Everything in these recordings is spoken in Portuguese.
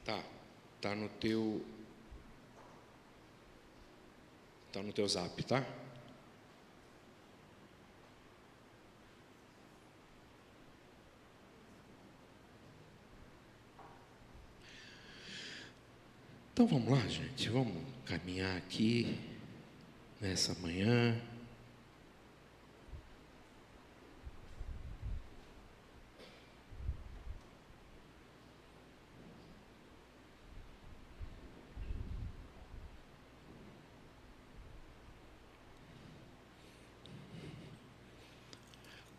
Tá no teu zap, tá? Então vamos lá, gente, vamos caminhar aqui nessa manhã.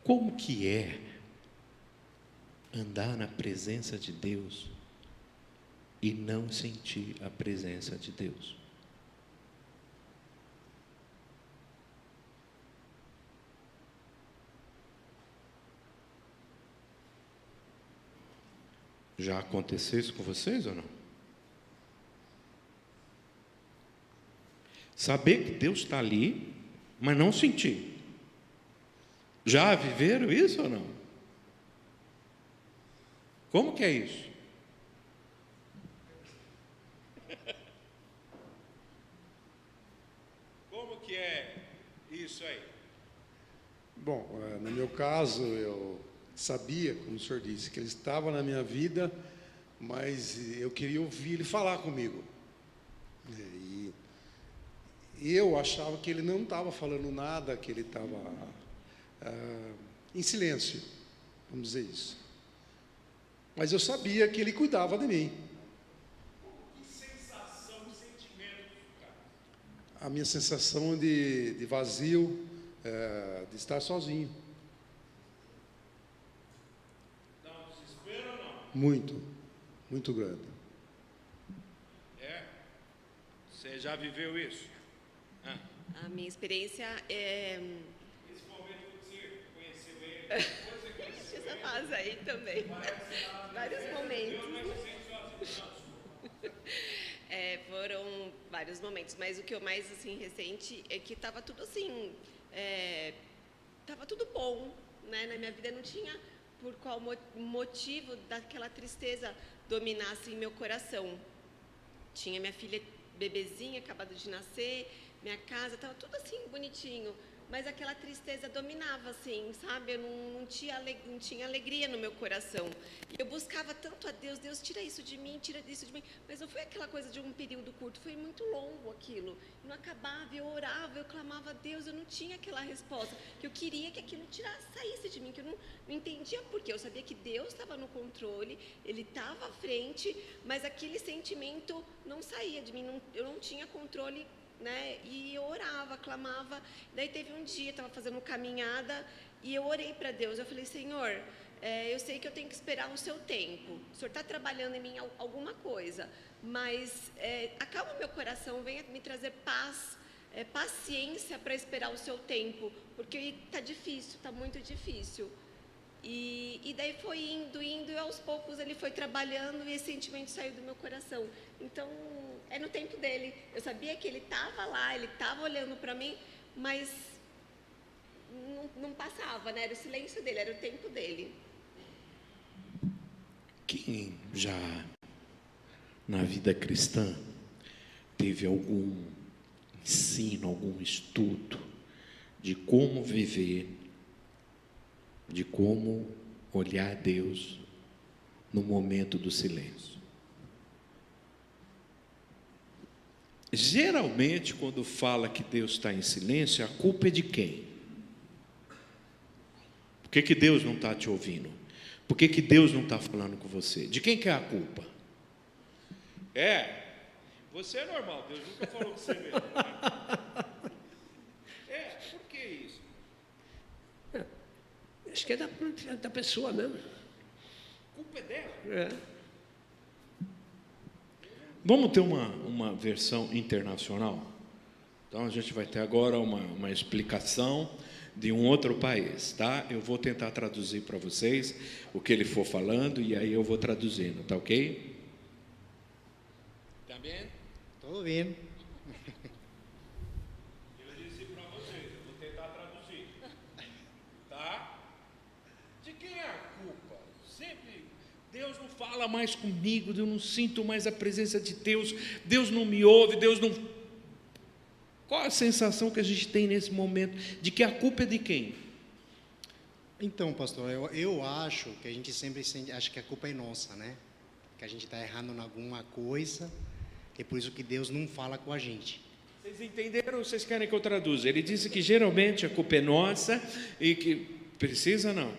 Como que é andar na presença de Deus e não sentir a presença de Deus? Já aconteceu isso com vocês ou não? Saber que Deus está ali, mas não sentir. Já viveram isso ou não? Como que é isso? Como que é isso aí? Bom, no meu caso, eu sabia, como o senhor disse, que ele estava na minha vida, mas eu queria ouvir ele falar comigo. E eu achava que ele não estava falando nada, que ele estava em silêncio, vamos dizer isso. Mas eu sabia que ele cuidava de mim. Que sensação, sentimento, cara? A minha sensação de vazio, de estar sozinho. Dá um desespero ou não? Muito, muito grande. Você já viveu isso? A minha experiência é... Esse momento que você conheceu ele, depois você conheceu Essa fase aí também. Vários momentos. Foram vários momentos, mas o que eu mais, assim, recente é que estava tudo assim, estava tudo bom, né? Na minha vida não tinha por qual motivo daquela tristeza dominar, assim, meu coração. Tinha minha filha bebezinha, acabado de nascer, minha casa, estava tudo assim, bonitinho, mas aquela tristeza dominava, assim, sabe? Eu não tinha alegria no meu coração. E eu buscava tanto a Deus, Deus, tira isso de mim, mas não foi aquela coisa de um período curto, foi muito longo aquilo. Não acabava, eu orava, eu clamava a Deus, eu não tinha aquela resposta, que eu queria que aquilo saísse de mim, que eu não entendia por quê. Eu sabia que Deus estava no controle, Ele estava à frente, mas aquele sentimento não saía de mim, eu não tinha controle, né? E eu orava, clamava. Daí teve um dia, estava fazendo caminhada e eu orei para Deus. Eu falei: Senhor, eu sei que eu tenho que esperar o seu tempo. O Senhor está trabalhando em mim alguma coisa, mas acalma meu coração, venha me trazer paz, paciência para esperar o seu tempo, porque está difícil, está muito difícil. E daí foi indo, e aos poucos ele foi trabalhando e esse sentimento saiu do meu coração. Então, é no tempo dele. Eu sabia que ele estava lá, ele estava olhando para mim, mas não passava, né? Era o silêncio dele, era o tempo dele. Quem já na vida cristã teve algum ensino, algum estudo de como viver, de como olhar a Deus no momento do silêncio? Geralmente, quando fala que Deus está em silêncio, a culpa é de quem? Por que Deus não está te ouvindo? Por que Deus não está falando com você? De quem que é a culpa? Você é normal, Deus nunca falou com você mesmo. Por que isso? Acho que é da pessoa mesmo. A culpa é dela. Vamos ter uma versão internacional? Então a gente vai ter agora uma explicação de um outro país, tá? Eu vou tentar traduzir para vocês o que ele for falando e aí eu vou traduzindo, tá ok? Tá bem? Tudo bem. Eu disse para vocês, eu vou tentar traduzir, tá? De quem é a culpa? Sempre Deus Deus não fala mais comigo, eu não sinto mais a presença de Deus, Deus não me ouve, Deus não... Qual a sensação que a gente tem nesse momento de que a culpa é de quem? Então, pastor, eu acho que a gente sempre acha que a culpa é nossa, né? Que a gente está errando em alguma coisa, é por isso que Deus não fala com a gente. Vocês entenderam ou vocês querem que eu traduza? Ele disse que geralmente a culpa é nossa e que precisa não.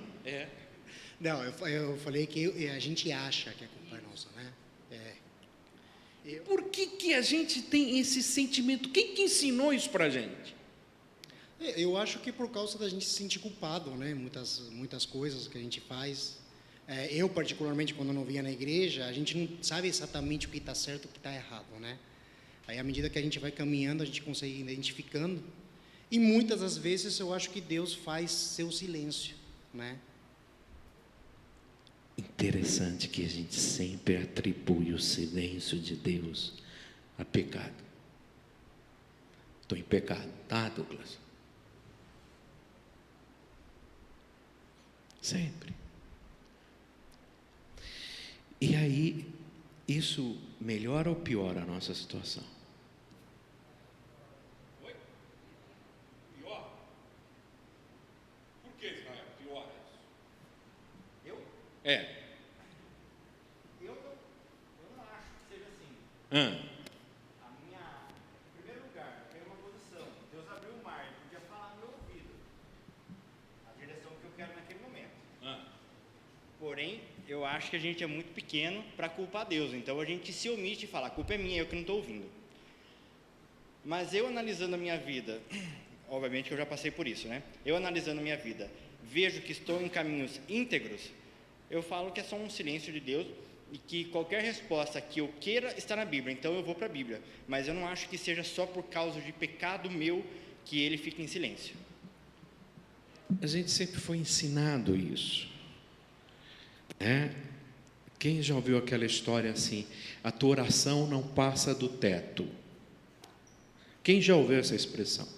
Não, eu falei que a gente acha que a culpa é nossa, né? Por que a gente tem esse sentimento? Quem que ensinou isso para a gente? Eu acho que por causa da gente se sentir culpado, né? Muitas coisas que a gente faz. Eu, particularmente, quando não vinha na igreja, a gente não sabe exatamente o que está certo e o que está errado, né? Aí, à medida que a gente vai caminhando, a gente consegue ir identificando. E muitas das vezes eu acho que Deus faz seu silêncio, né? Interessante que a gente sempre atribui o silêncio de Deus a pecado. Estou em pecado, tá, Douglas? Sempre. E aí, isso melhora ou piora a nossa situação? Oi? Pior? Por que, Israel? Piora isso? Eu não acho que seja assim. Em primeiro lugar, tem uma posição. Deus abriu o mar, ele podia falar no meu ouvido a direção que eu quero naquele momento. Porém, eu acho que a gente é muito pequeno para culpar Deus. Então a gente se omite e fala, a culpa é minha, eu que não estou ouvindo. Mas eu analisando a minha vida, obviamente que eu já passei por isso, né? Eu analisando a minha vida, vejo que estou em caminhos íntegros, eu falo que é só um silêncio de Deus e que qualquer resposta que eu queira está na Bíblia, então eu vou para a Bíblia. Mas eu não acho que seja só por causa de pecado meu que ele fica em silêncio. A gente sempre foi ensinado isso. Quem já ouviu aquela história assim, a tua oração não passa do teto? Quem já ouviu essa expressão?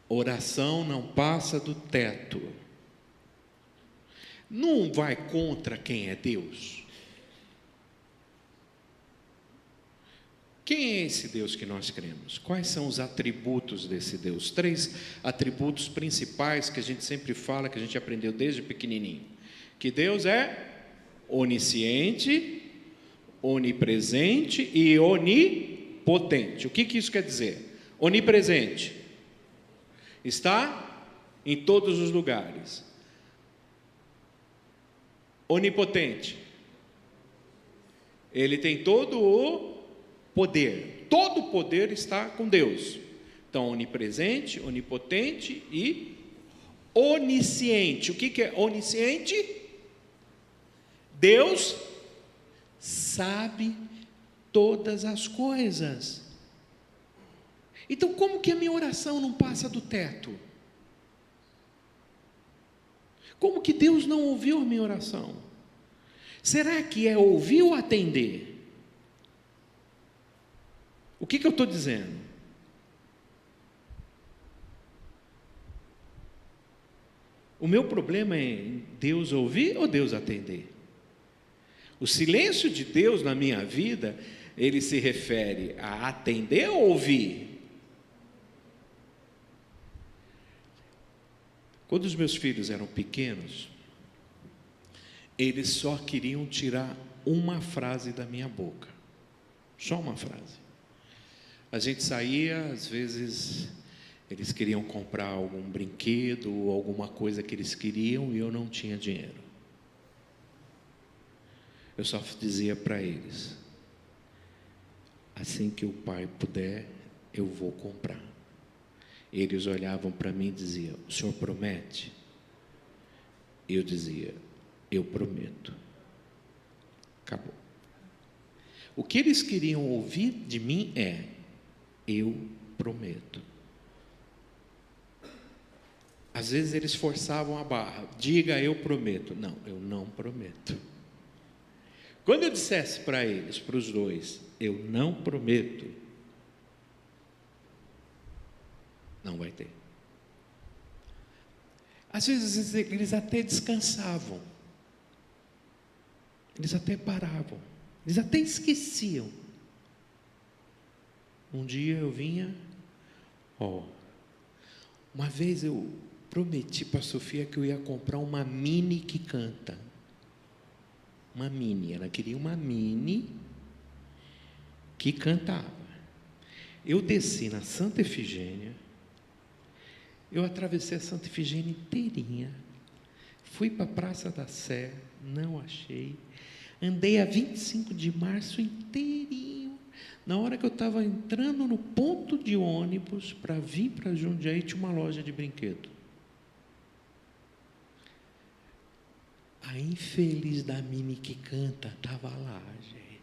Oração não passa do teto. Não vai contra quem é Deus. Quem é esse Deus que nós cremos? Quais são os atributos desse Deus? 3 atributos principais que a gente sempre fala, que a gente aprendeu desde pequenininho. Que Deus é onisciente, onipresente e onipotente. O que isso quer dizer? Onipresente. Está em todos os lugares. Onipotente. Ele tem todo o poder. Todo o poder está com Deus. Então, onipresente, onipotente e onisciente. O que é onisciente? Deus sabe todas as coisas. Então, como que a minha oração não passa do teto? Como que Deus não ouviu a minha oração? Será que é ouvir ou atender? O que eu estou dizendo? O meu problema é Deus ouvir ou Deus atender? O silêncio de Deus na minha vida, ele se refere a atender ou ouvir? Quando os meus filhos eram pequenos, eles só queriam tirar uma frase da minha boca. Só uma frase. A gente saía, às vezes, eles queriam comprar algum brinquedo ou alguma coisa que eles queriam e eu não tinha dinheiro. Eu só dizia para eles, assim que o pai puder, eu vou comprar. Eles olhavam para mim e diziam, o senhor promete? Eu dizia, eu prometo. Acabou. O que eles queriam ouvir de mim é, eu prometo. Às vezes eles forçavam a barra, diga eu prometo. Não, eu não prometo. Quando eu dissesse para eles, para os dois, eu não prometo, não vai ter. Às vezes eles até descansavam. Eles até paravam, eles até esqueciam. Um dia eu vinha, uma vez eu prometi para a Sofia que eu ia comprar uma mini que canta. Uma mini, ela queria uma mini que cantava. Eu desci na Santa Efigênia, eu atravessei a Santa Efigênia inteirinha, fui para a Praça da Sé, não achei, andei a 25 de março inteirinho. Na hora que eu estava entrando no ponto de ônibus para vir para Jundiaí, tinha uma loja de brinquedo. A infeliz da Mini que canta estava lá, gente.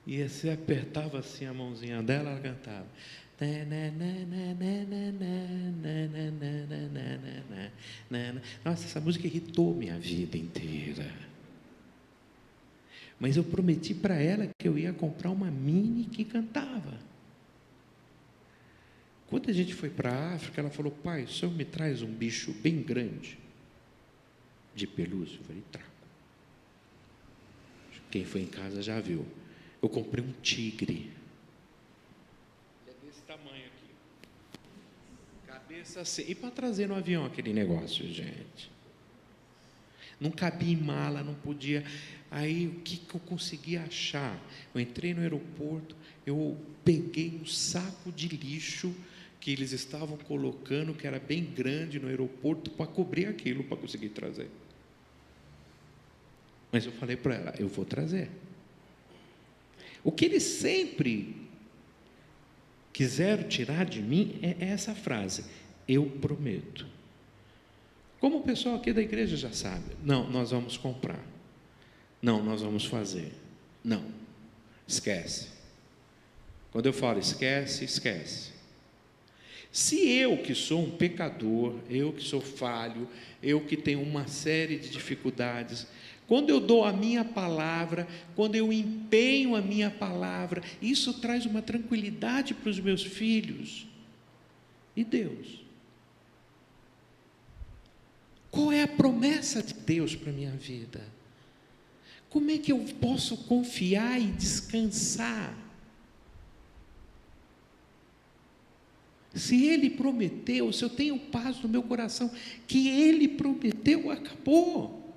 E você apertava assim a mãozinha dela, ela cantava. Nossa, essa música irritou minha vida inteira. Mas eu prometi para ela que eu ia comprar uma Mini que cantava. Quando a gente foi para a África, ela falou: pai, o senhor me traz um bicho bem grande, de pelúcia? Eu falei: trago. Quem foi em casa já viu. Eu comprei um tigre. É desse tamanho aqui. Cabeça assim. E para trazer no avião aquele negócio, gente? Não cabia em mala, não podia. Aí, o que eu consegui achar? Eu entrei no aeroporto, eu peguei um saco de lixo que eles estavam colocando, que era bem grande no aeroporto, para cobrir aquilo, para conseguir trazer. Mas eu falei para ela: eu vou trazer. O que eles sempre quiseram tirar de mim é essa frase: eu prometo. Como o pessoal aqui da igreja já sabe: não, nós vamos comprar. Não, nós vamos fazer. Não, esquece. Quando eu falo esquece, esquece. Se eu, que sou um pecador, eu que sou falho, eu que tenho uma série de dificuldades, quando eu dou a minha palavra, quando eu empenho a minha palavra, isso traz uma tranquilidade para os meus filhos. E Deus? Qual é a promessa de Deus para a minha vida? Como é que eu posso confiar e descansar? Se Ele prometeu, se eu tenho paz no meu coração, que Ele prometeu, acabou.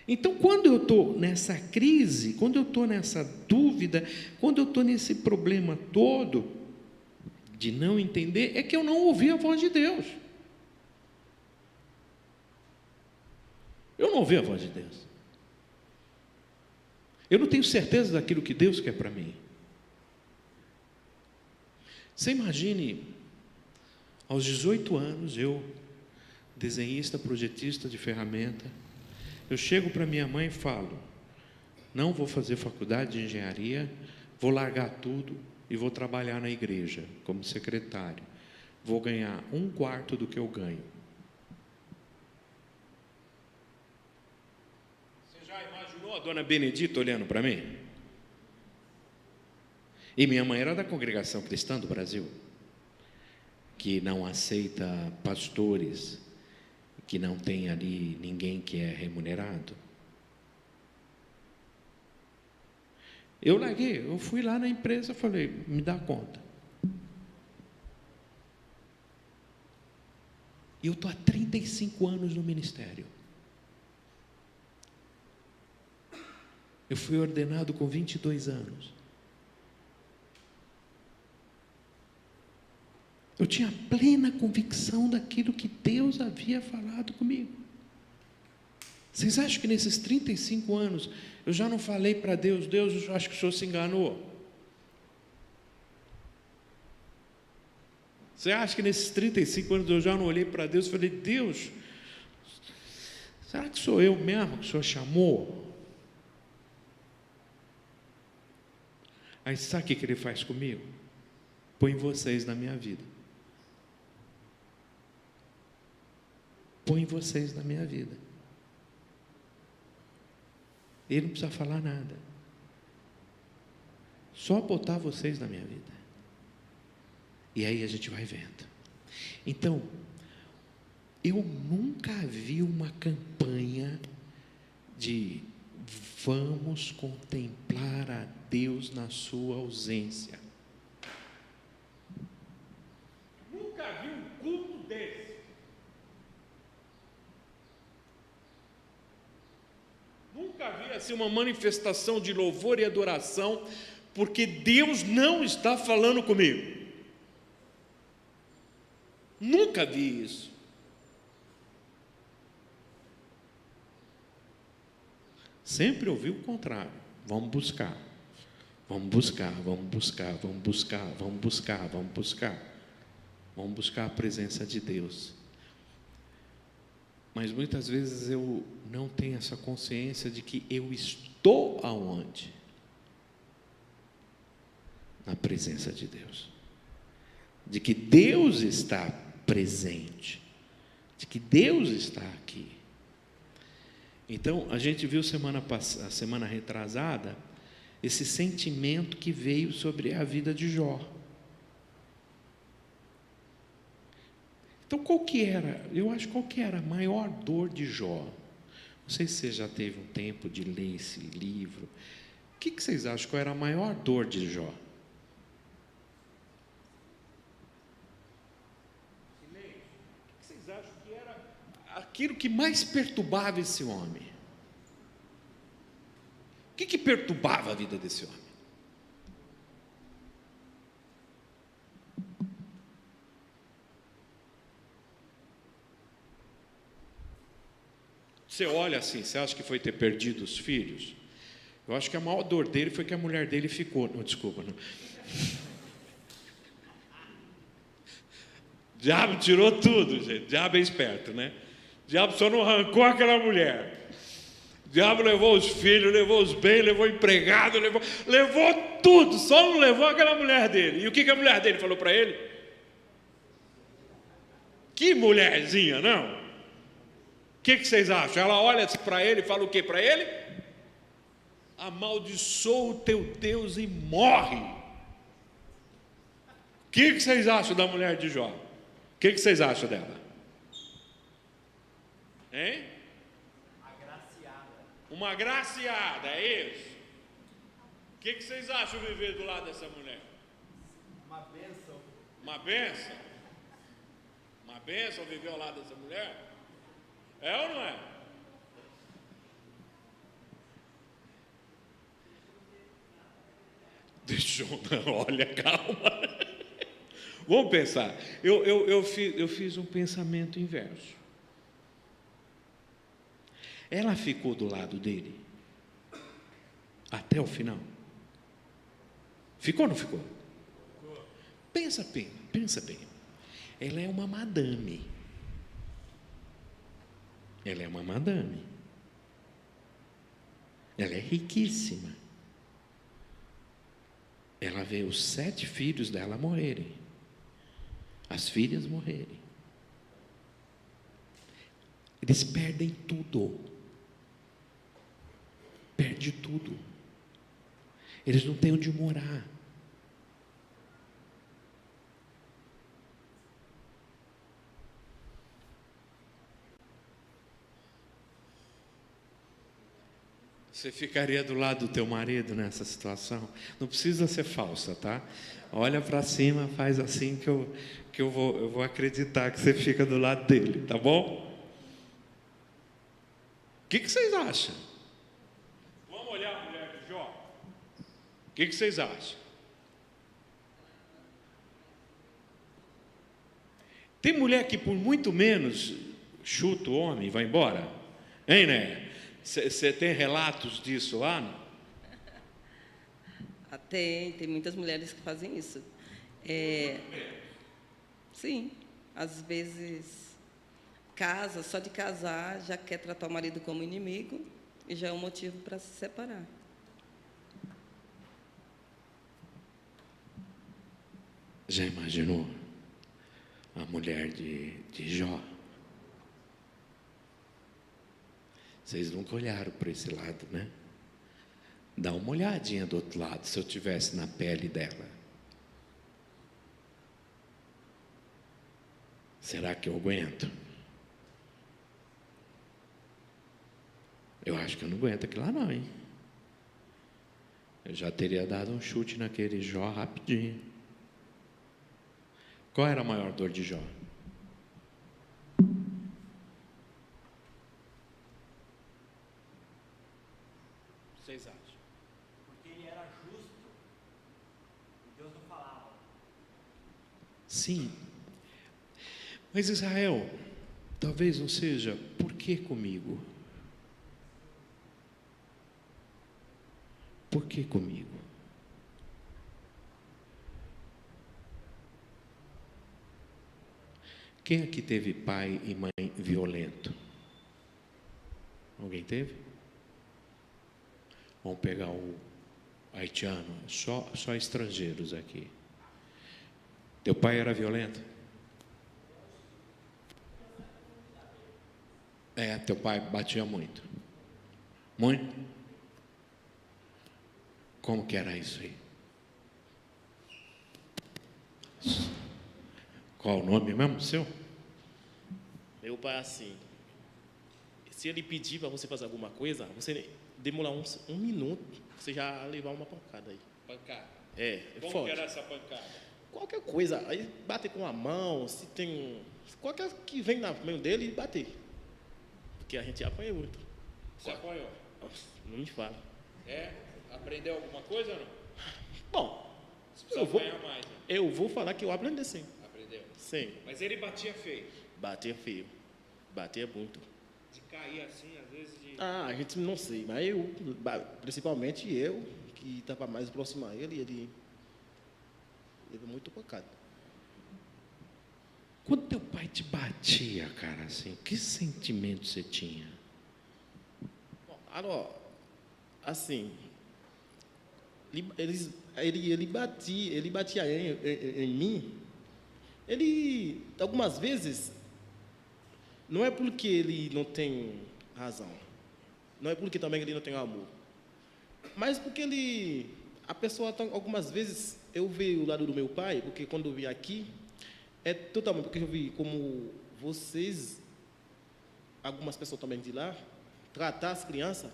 Então, quando eu estou nessa crise, quando eu estou nessa dúvida, quando eu estou nesse problema todo, de não entender, é que eu não ouvi a voz de Deus. Eu não ouvi a voz de Deus. Eu não tenho certeza daquilo que Deus quer para mim. Você imagine, aos 18 anos, eu, desenhista, projetista de ferramenta, eu chego para minha mãe e falo: não vou fazer faculdade de engenharia, vou largar tudo e vou trabalhar na igreja como secretário. Vou ganhar 1/4 do que eu ganho. Você já imaginou a dona Benedita olhando para mim? E minha mãe era da congregação cristã do Brasil, que não aceita pastores, que não tem ali ninguém que é remunerado. Eu larguei, eu fui lá na empresa, falei: me dá conta. E eu estou há 35 anos no ministério. Eu fui ordenado com 22 anos. Eu tinha plena convicção daquilo que Deus havia falado comigo. Vocês acham que nesses 35 anos eu já não falei para Deus: Deus, eu acho que o Senhor se enganou? Você acha que nesses 35 anos eu já não olhei para Deus e falei: Deus, será que sou eu mesmo que o Senhor chamou? Aí sabe o que Ele faz comigo? Põe vocês na minha vida. Põe vocês na minha vida. Ele não precisa falar nada. Só botar vocês na minha vida. E aí a gente vai vendo. Então, Eu nunca vi uma campanha de vamos contemplar a Deus na sua ausência. Nunca vi um culto desse. Nunca vi assim uma manifestação de louvor e adoração, porque Deus não está falando comigo. Nunca vi isso. Sempre ouvi o contrário. Vamos buscar. Vamos buscar, vamos buscar, vamos buscar, vamos buscar, vamos buscar. Vamos buscar a presença de Deus. Mas muitas vezes eu não tenho essa consciência de que eu estou aonde? Na presença de Deus. De que Deus está presente. De que Deus está aqui. Então, a gente viu a semana retrasada, esse sentimento que veio sobre a vida de Jó. Então, eu acho qual que era a maior dor de Jó? Não sei se você já teve um tempo de ler esse livro. O que vocês acham qual era a maior dor de Jó? O que vocês acham que era aquilo que mais perturbava esse homem? O que perturbava a vida desse homem? Você olha assim, você acha que foi ter perdido os filhos? Eu acho que a maior dor dele foi que a mulher dele ficou. Não, desculpa, não. O diabo tirou tudo, gente. O diabo é esperto, né? O diabo só não arrancou aquela mulher. O diabo levou os filhos, levou os bens, levou o empregado, levou tudo, só não levou aquela mulher dele. E o que a mulher dele falou para ele? Que mulherzinha, não? O que vocês acham? Ela olha para ele e fala o que para ele? Amaldiçoa o teu Deus e morre. O que vocês acham da mulher de Jó? O que vocês acham dela? Hein? Uma agraciada, é isso? O que vocês acham de viver do lado dessa mulher? Uma bênção. Uma bênção? Uma bênção viver ao lado dessa mulher? É ou não é? Olha, calma. Vamos pensar. Eu fiz um pensamento inverso. Ela ficou do lado dele até o final. Ficou ou não ficou? Pensa bem, pensa bem. Ela é uma madame. Ela é uma madame. Ela é riquíssima. Ela vê os 7 filhos dela morrerem. As filhas morrerem. Eles perdem tudo. Perde tudo. Eles não têm onde morar. Você ficaria do lado do teu marido nessa situação? Não precisa ser falsa, tá? Olha para cima, faz assim que eu vou acreditar que você fica do lado dele, tá bom? O que vocês acham? Vamos olhar a mulher de Jó? O que vocês acham? Tem mulher que por muito menos chuta o homem e vai embora? Hein, né? Você tem relatos disso lá? Não? Tem muitas mulheres que fazem isso. Sim, às vezes casa, só de casar, já quer tratar o marido como inimigo e já é um motivo para se separar. Já imaginou a mulher de Jó? Vocês nunca olharam para esse lado, né? Dá uma olhadinha do outro lado, se eu estivesse na pele dela. Será que eu aguento? Eu acho que eu não aguento aquilo lá não, hein? Eu já teria dado um chute naquele Jó rapidinho. Qual era a maior dor de Jó? Vocês acham? Porque ele era justo e Deus não falava. Sim. Mas Israel, talvez não seja, por que comigo? Por que comigo? Quem aqui teve pai e mãe violento? Alguém teve? Vamos pegar o haitiano, só estrangeiros aqui. Teu pai era violento? Teu pai batia muito. Muito? Como que era isso aí? Qual o nome mesmo seu? Meu pai é assim. Se ele pedir para você fazer alguma coisa, você demora um minuto, você já levar uma pancada aí. Pancada. É Como forte. que era essa pancada? Qualquer coisa, aí bater com a mão, se tem. Qualquer que vem na mão dele, bater. Porque a gente apanha muito. Você apanhou? Nossa, não me fala. Aprendeu alguma coisa ou não? Bom, Você eu vou, apanha mais, né? eu vou falar que eu aprendi sim. Aprendeu. Sim. Mas ele batia feio. Bater feio. Bater muito. De cair assim, às vezes de... A gente não sei, mas eu, principalmente eu, que estava mais próximo a ele é muito pancado. Quando teu pai te batia, cara, assim, que sentimento você tinha? Bom, agora, assim, ele batia em mim. Ele, algumas vezes, não é porque ele não tem razão, não é porque também ele não tem amor, mas porque a pessoa, algumas vezes, eu vejo o lado do meu pai, porque quando eu vim aqui, é totalmente, porque eu vi como vocês, algumas pessoas também de lá, tratar as crianças,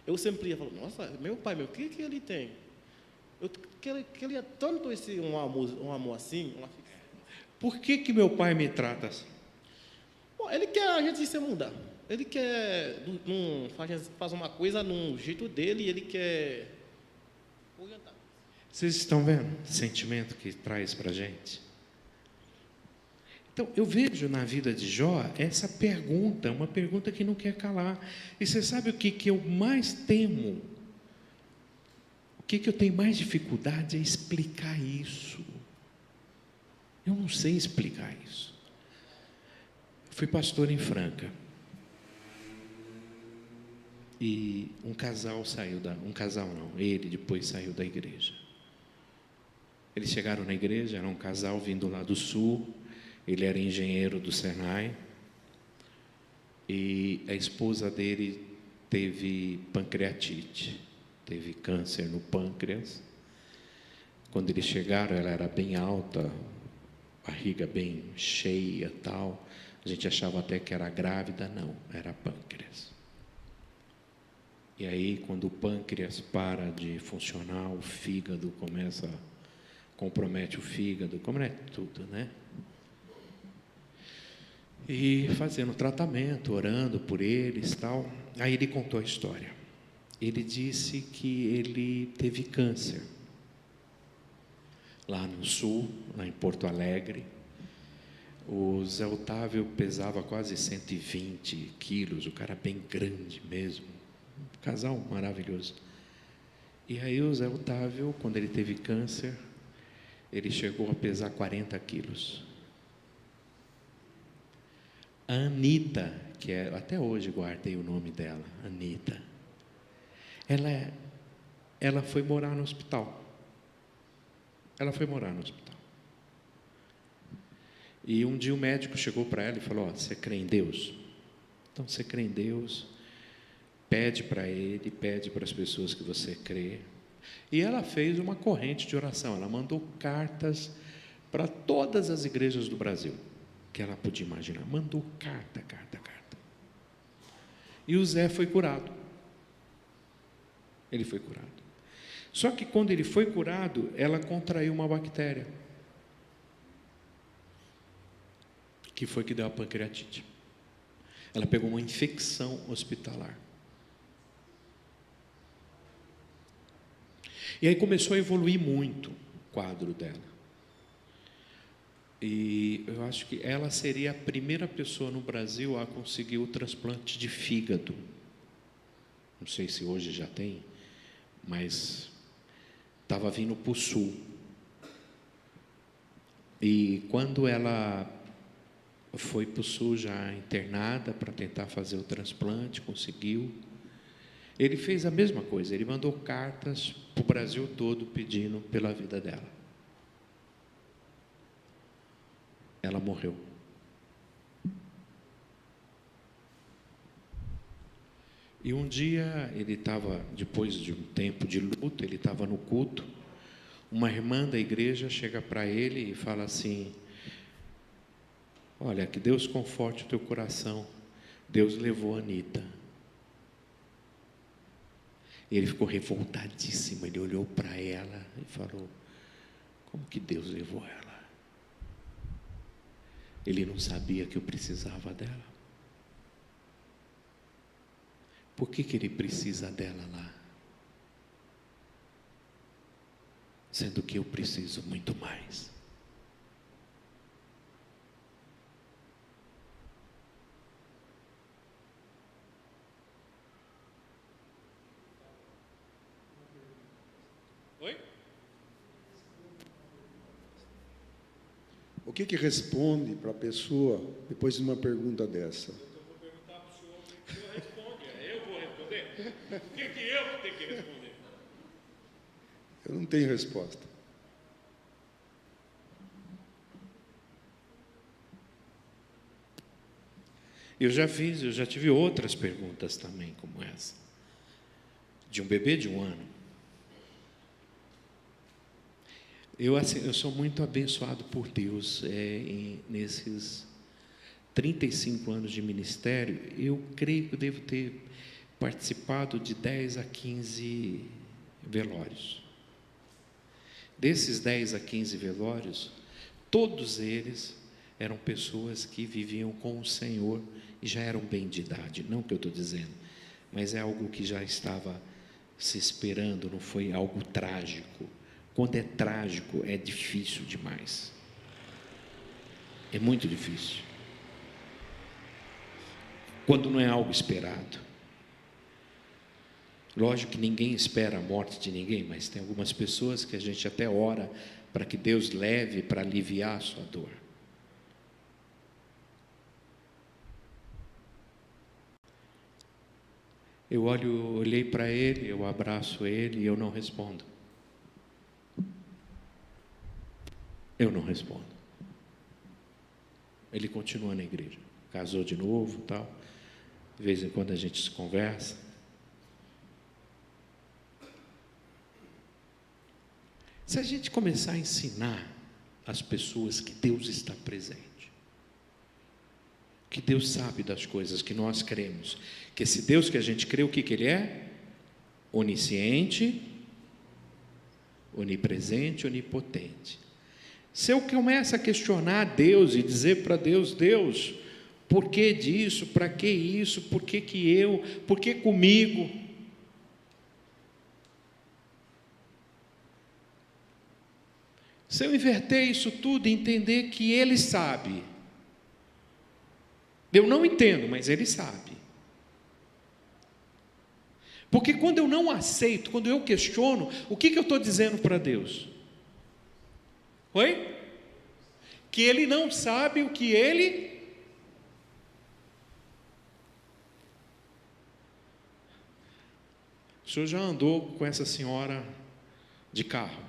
eu sempre ia falar, nossa, meu pai, o que ele tem? Eu queria tanto um amor assim. Por que meu pai me trata assim? Bom, ele quer a gente se mudar. Ele quer faz uma coisa num jeito dele, ele quer orientar. Vocês estão vendo o sentimento que traz para a gente? Então, eu vejo na vida de Jó essa pergunta, uma pergunta que não quer calar. E você sabe o que eu mais temo? O que eu tenho mais dificuldade é explicar isso. Eu não sei explicar isso. Eu fui pastor em Franca. E um casal saiu ele depois saiu da igreja. Eles chegaram na igreja, era um casal vindo lá do sul, ele era engenheiro do Senai, e a esposa dele teve pancreatite, teve câncer no pâncreas. Quando eles chegaram, ela era bem alta, barriga bem cheia, tal. A gente achava até que era grávida, não, era pâncreas. E aí, quando o pâncreas para de funcionar, o fígado compromete o fígado, compromete tudo, né? E fazendo tratamento, orando por eles, tal. Aí ele contou a história. Ele disse que ele teve câncer lá no sul, lá em Porto Alegre. O Zé Otávio pesava quase 120 quilos, o cara bem grande mesmo, um casal maravilhoso. E aí o Zé Otávio, quando ele teve câncer, ele chegou a pesar 40 quilos. A Anita, que até hoje guardei o nome dela, Anita, ela foi morar no hospital. Ela foi morar no hospital. E um dia o médico chegou para ela e falou, você crê em Deus? Então, você crê em Deus, pede para Ele, pede para as pessoas que você crê. E ela fez uma corrente de oração, ela mandou cartas para todas as igrejas do Brasil, que ela podia imaginar. Mandou carta. E o Zé foi curado. Ele foi curado. Só que quando ele foi curado, ela contraiu uma bactéria, que foi que deu a pancreatite. Ela pegou uma infecção hospitalar. E aí começou a evoluir muito o quadro dela. E eu acho que ela seria a primeira pessoa no Brasil a conseguir o transplante de fígado. Não sei se hoje já tem, mas estava vindo para o sul. E quando ela foi para o sul já internada para tentar fazer o transplante, conseguiu. Ele fez a mesma coisa, ele mandou cartas para o Brasil todo pedindo pela vida dela. Ela morreu. E um dia ele estava, depois de um tempo de luto, ele estava no culto, uma irmã da igreja chega para ele e fala assim: olha, que Deus conforte o teu coração, Deus levou a Anita. Ele ficou revoltadíssimo, ele olhou para ela e falou: como que Deus levou ela? Ele não sabia que eu precisava dela. Por que ele precisa dela lá? Sendo que eu preciso muito mais. Oi? O que responde para a pessoa depois de uma pergunta dessa? Eu vou perguntar para o senhor responde. Eu vou responder? O que eu tenho que responder? Eu não tenho resposta. Eu já tive outras perguntas também como essa. De um bebê de 1 ano. Eu sou muito abençoado por Deus nesses 35 anos de ministério. Eu creio que eu devo ter participado de 10 a 15 velórios. Desses 10 a 15 velórios, todos eles eram pessoas que viviam com o Senhor e já eram bem de idade. Não que eu estou dizendo, mas é algo que já estava se esperando, não foi algo trágico. Quando é trágico, é difícil demais. É muito difícil. Quando não é algo esperado. Lógico que ninguém espera a morte de ninguém, mas tem algumas pessoas que a gente até ora para que Deus leve para aliviar a sua dor. Eu olhei para ele, eu abraço ele e eu não respondo. Eu não respondo. Ele continua na igreja. Casou de novo, tal. De vez em quando a gente se conversa. Se a gente começar a ensinar as pessoas que Deus está presente, que Deus sabe das coisas que nós cremos, que esse Deus que a gente crê, o que Ele é? Onisciente, onipresente, onipotente. Se eu começo a questionar Deus e dizer para Deus: Deus, por que disso, para que isso, por que eu, por que comigo? Se eu inverter isso tudo e entender que Ele sabe, eu não entendo, mas Ele sabe. Porque quando eu não aceito, quando eu questiono, o que eu estou dizendo para Deus? Oi? Que Ele não sabe o que Ele... O senhor já andou com essa senhora de carro.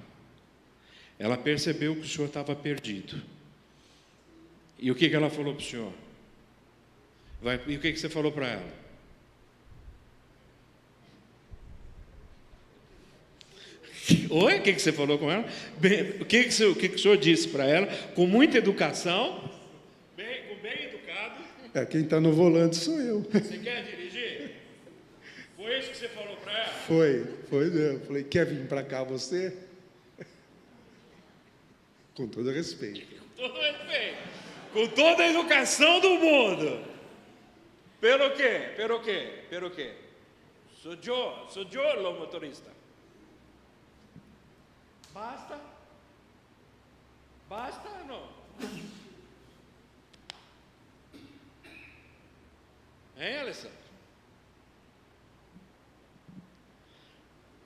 Ela percebeu que o senhor estava perdido. E o que ela falou para o senhor? E o que você falou para ela? Oi? O que você falou com ela? Bem, o que o senhor disse para ela? Com muita educação, bem educado. Quem está no volante sou eu. Você quer dirigir? Foi isso que você falou para ela? Foi mesmo. Falei, quer vir para cá você? Com todo respeito. Todo respeito. Com toda a educação do mundo. Pelo quê? Sou eu o motorista. Basta ou não? Hein, Alessandro?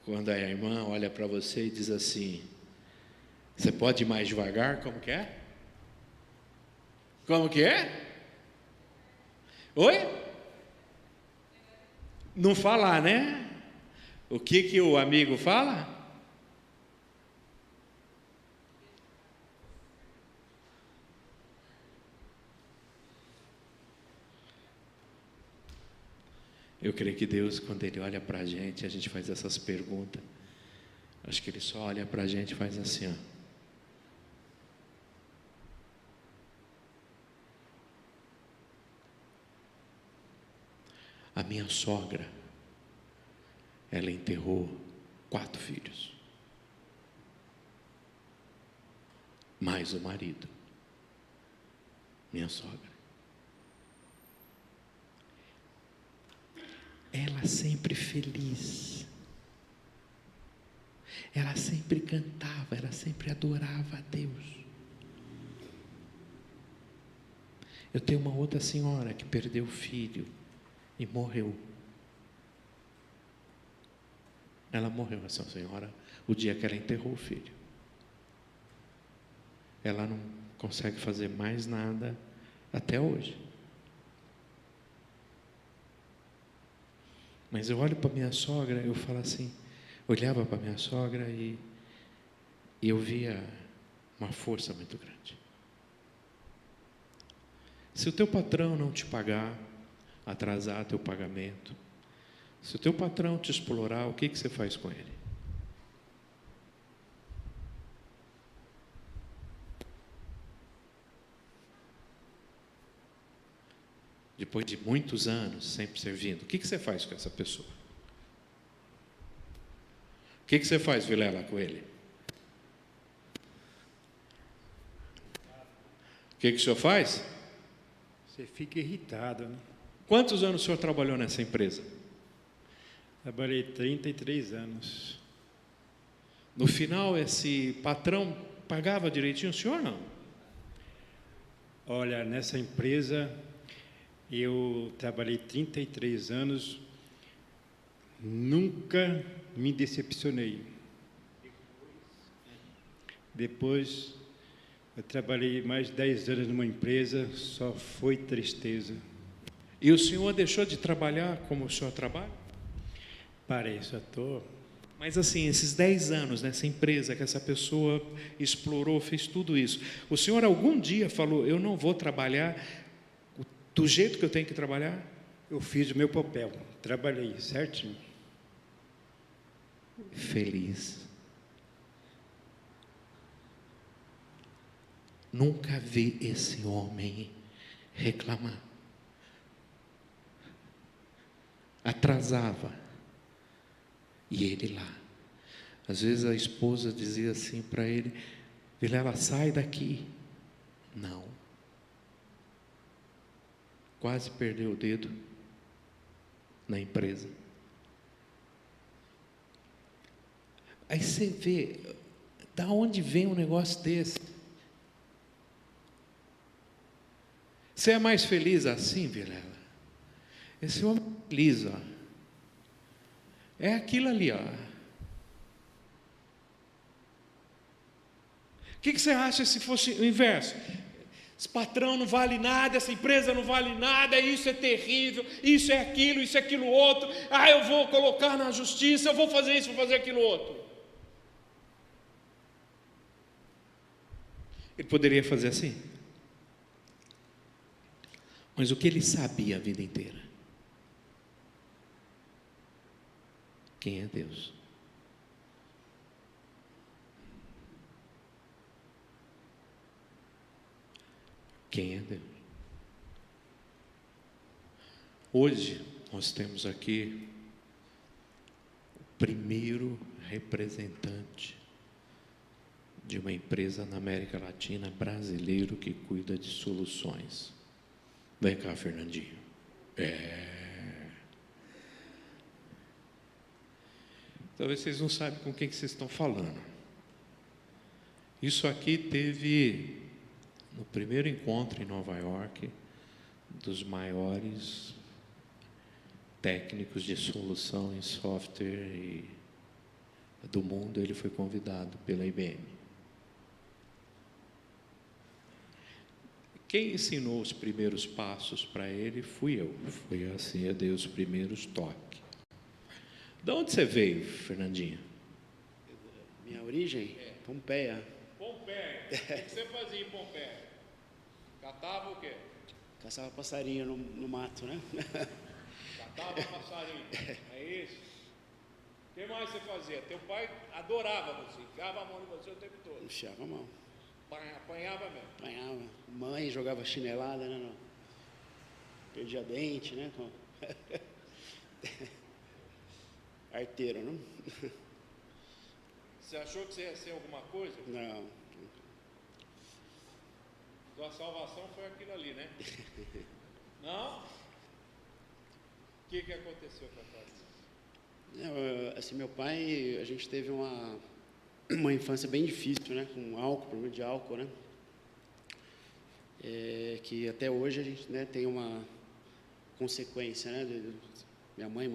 Quando a irmã olha para você e diz assim, você pode ir mais devagar? Como que é? Como que é? Oi? Não falar, né? O que o amigo fala? Eu creio que Deus, quando Ele olha para a gente faz essas perguntas. Acho que Ele só olha para a gente e faz assim, ó. A minha sogra, ela enterrou 4 filhos, mais o marido. Minha sogra. Ela sempre feliz. Ela sempre cantava, ela sempre adorava a Deus. Eu tenho uma outra senhora que perdeu o filho e morreu. Ela morreu, essa senhora, o dia que ela enterrou o filho. Ela não consegue fazer mais nada até hoje. Mas eu olho para minha sogra, eu falo assim, olhava para minha sogra e eu via uma força muito grande. Se o teu patrão não te pagar, atrasar teu pagamento, se o teu patrão te explorar, o que você faz com ele? Depois de muitos anos sempre servindo, o que você faz com essa pessoa? O que você faz, Vilela, com ele? O que o senhor faz? Você fica irritado, né? Quantos anos o senhor trabalhou nessa empresa? Trabalhei 33 anos. No final, esse patrão pagava direitinho o senhor, não? Olha, nessa empresa eu trabalhei 33 anos, nunca me decepcionei. Depois, eu trabalhei mais de 10 anos numa empresa, só foi tristeza. E o senhor deixou de trabalhar como o senhor trabalha? Parei, só estou... Mas assim, esses 10 anos nessa empresa que essa pessoa explorou, fez tudo isso, o senhor algum dia falou, eu não vou trabalhar do jeito que eu tenho que trabalhar? Eu fiz o meu papel, trabalhei certinho. Feliz. Nunca vi esse homem reclamar. Atrasava. E ele lá. Às vezes a esposa dizia assim para ele, Vilela, sai daqui. Não. Quase perdeu o dedo na empresa. Aí você vê, da onde vem um negócio desse? Você é mais feliz assim, Vilela? Esse homem é feliz, ó. É aquilo ali, ó. O que você acha se fosse o inverso? Esse patrão não vale nada, essa empresa não vale nada, isso é terrível, isso é aquilo outro. Ah, eu vou colocar na justiça, eu vou fazer isso, vou fazer aquilo outro. Ele poderia fazer assim. Mas o que ele sabia a vida inteira? Quem é Deus? Quem é Deus? Hoje nós temos aqui o primeiro representante de uma empresa na América Latina brasileiro que cuida de soluções. Vem cá, Fernandinho. Talvez vocês não saibam com quem que vocês estão falando. Isso aqui teve, no primeiro encontro em Nova York, dos maiores técnicos de solução em software do mundo, ele foi convidado pela IBM. Quem ensinou os primeiros passos para ele fui eu. Fui assim, eu dei os primeiros toques. De onde você veio, Fernandinho? Minha origem? Pompeia. Pompeia. O que você fazia em Pompeia? Catava o quê? Caçava passarinho no mato, né? Catava passarinho. É isso? O que mais você fazia? Teu pai adorava você, enfiava a mão em você o tempo todo. Enfiava a mão. Apanhava mesmo. Apanhava. Mãe jogava chinelada, né? Não. Perdia dente, né? Arteiro, não? Você achou que você ia ser alguma coisa? Não. Sua salvação foi aquilo ali, né? Não? O que aconteceu com a tua vida? Assim, meu pai, a gente teve uma infância bem difícil, né? Com álcool, problema de álcool, né? Que até hoje a gente, né, tem uma consequência, né? Minha mãe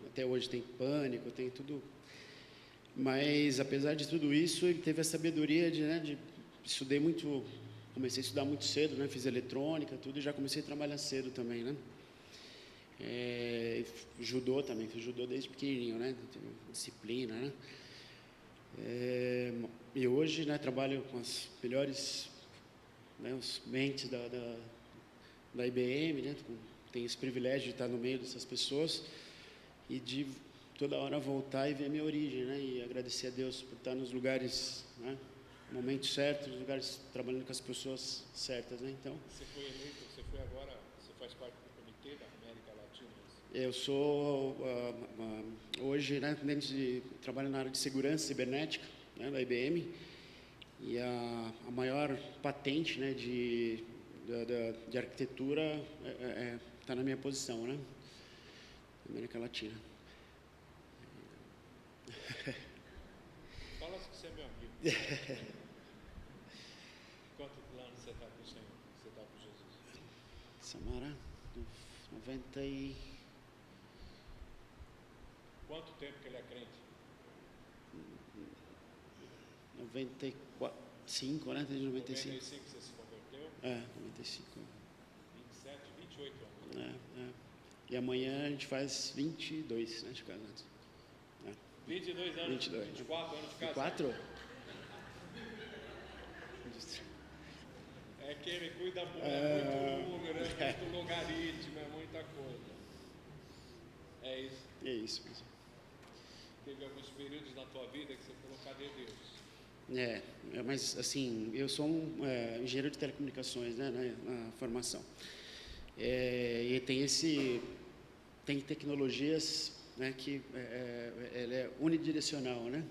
até hoje tem pânico, tem tudo. Mas apesar de tudo isso, ele teve a sabedoria estudei muito, comecei a estudar muito cedo, né? Fiz eletrônica, tudo, e já comecei a trabalhar cedo também, né? Judô também, fiz judô desde pequenininho, né? Disciplina, né? E hoje, né, trabalho com as melhores, né, os mentes da IBM, né? Tenho esse privilégio de estar no meio dessas pessoas e de toda hora voltar e ver a minha origem, né? E agradecer a Deus por estar nos lugares, né, no momento certo, nos lugares trabalhando com as pessoas certas, né? Então. Você foi eleito, você faz parte do comitê da América Latina? Eu sou hoje, né, trabalho na área de segurança cibernética, né, da IBM, e a maior patente, né, de arquitetura está na minha posição, né? América Latina. Fala que você é meu amigo. Quantos anos você está com o Senhor? Você está com Jesus? Samara, 90 e... Quanto tempo que ele é crente? 95, né? Desde 95. 95 você se converteu? 95. 27, 28 anos. E amanhã a gente faz 22, né, de casados. 22 anos, 22, 24 anos de casado. 4? É que ele cuida muito, é muito número, é muito logaritmo, é muita coisa. É isso? É isso. Teve alguns períodos na tua vida que você falou, cadê Deus? Mas assim, eu sou um engenheiro de telecomunicações, né, na formação. E tem tecnologias, né, que ela é unidirecional, né?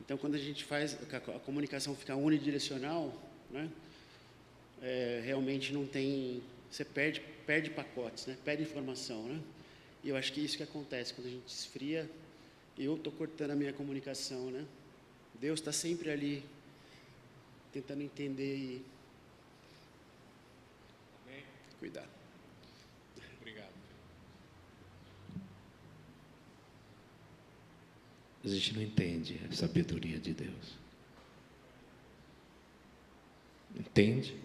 Então, quando a gente faz a comunicação ficar unidirecional, né, realmente não tem, você perde pacotes, né? Perde informação, né? E eu acho que é isso que acontece quando a gente esfria. Eu estou cortando a minha comunicação, né? Deus está sempre ali, tentando entender e Amém? Cuidar. Obrigado. A gente não entende a sabedoria de Deus. Entende?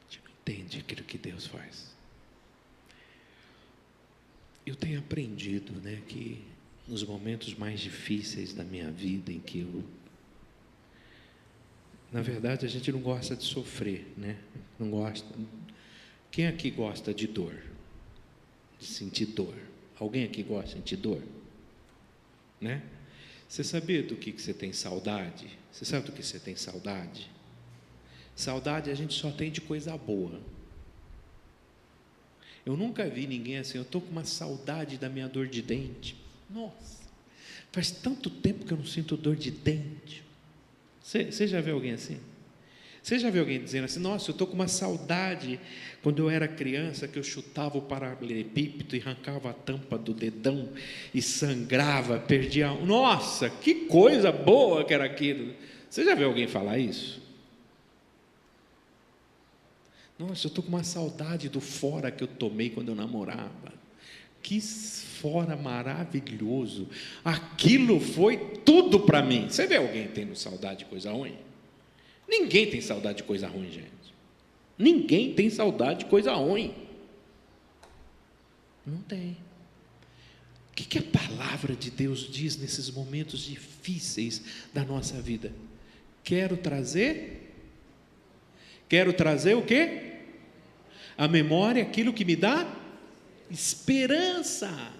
A gente não entende aquilo que Deus faz. Eu tenho aprendido, né, que nos momentos mais difíceis da minha vida, em que na verdade, a gente não gosta de sofrer, né? Não gosta. Quem aqui gosta de dor? De sentir dor? Alguém aqui gosta de sentir dor? Né? Você sabia do que você tem saudade? Você sabe do que você tem saudade? Saudade a gente só tem de coisa boa. Eu nunca vi ninguém assim, eu estou com uma saudade da minha dor de dente. Nossa, faz tanto tempo que eu não sinto dor de dente. Você já viu alguém assim? Você já viu alguém dizendo assim, nossa, eu estou com uma saudade quando eu era criança, que eu chutava o paralelepípedo e arrancava a tampa do dedão e sangrava, perdia... Nossa, que coisa boa que era aquilo. Você já viu alguém falar isso? Nossa, eu estou com uma saudade do fora que eu tomei quando eu namorava. Que fora maravilhoso. Aquilo foi tudo para mim. Você vê alguém tendo saudade de coisa ruim? Ninguém tem saudade de coisa ruim, gente. Ninguém tem saudade de coisa ruim. Não tem. O que a palavra de Deus diz nesses momentos difíceis da nossa vida? Quero trazer o quê? A memória, aquilo que me dá esperança.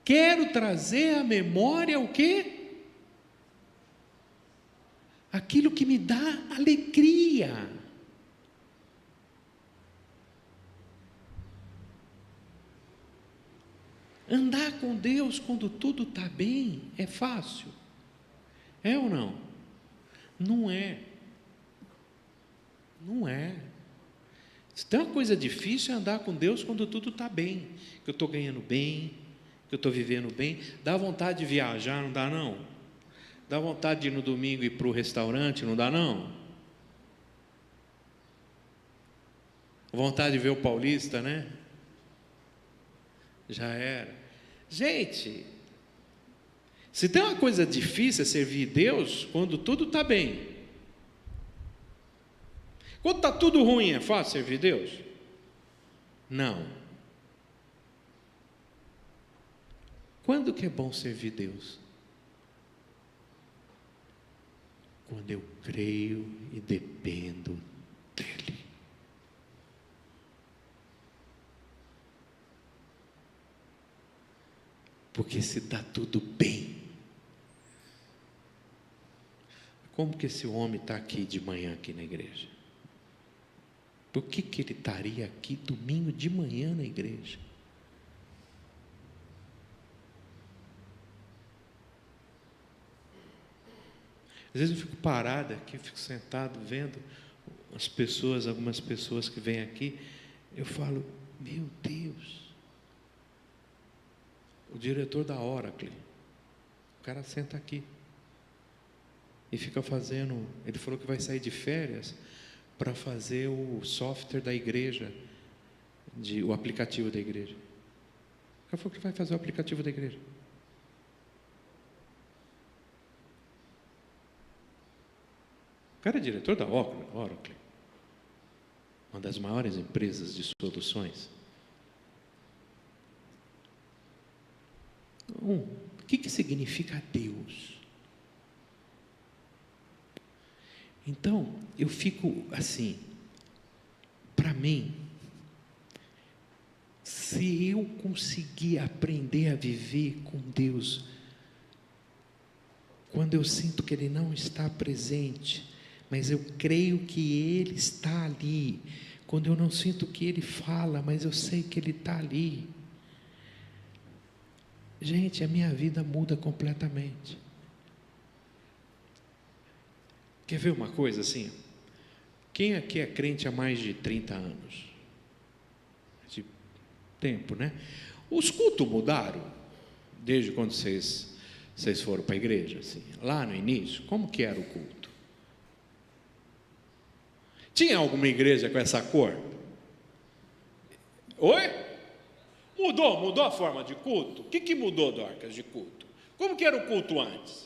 Quero trazer à memória o quê? Aquilo que me dá alegria. Andar com Deus quando tudo está bem é fácil? É ou não? Não é. Não é. Se tem uma coisa difícil é andar com Deus quando tudo está bem, que eu estou ganhando bem, que eu estou vivendo bem. Dá vontade de viajar, não dá não? Dá vontade de ir no domingo ir para o restaurante, não dá não? Vontade de ver o Paulista, né? Já era. Gente, se tem uma coisa difícil é servir Deus quando tudo está bem. Quando está tudo ruim, é fácil servir Deus? Não. Quando que é bom servir Deus? Quando eu creio e dependo dEle. Porque se está tudo bem, como que esse homem está aqui de manhã aqui na igreja? Por que ele estaria aqui domingo de manhã na igreja? Às vezes eu fico parado aqui, fico sentado vendo as pessoas, algumas pessoas que vêm aqui, eu falo, meu Deus, o diretor da Oracle, o cara senta aqui e fica fazendo, ele falou que vai sair de férias para fazer o software da igreja, o aplicativo da igreja. O cara falou que vai fazer o aplicativo da igreja. O cara é diretor da Oracle, uma das maiores empresas de soluções. O que significa Deus? Então, eu fico assim, para mim, se eu conseguir aprender a viver com Deus, quando eu sinto que Ele não está presente, mas eu creio que Ele está ali, quando eu não sinto que Ele fala, mas eu sei que Ele está ali, gente, a minha vida muda completamente. Quer ver uma coisa assim? Quem aqui é crente há mais de 30 anos? De tempo, né? Os cultos mudaram desde quando vocês foram para a igreja? Assim, lá no início, como que era o culto? Tinha alguma igreja com essa cor? Oi? Mudou a forma de culto? O que mudou, Dorcas, de culto? Como que era o culto antes?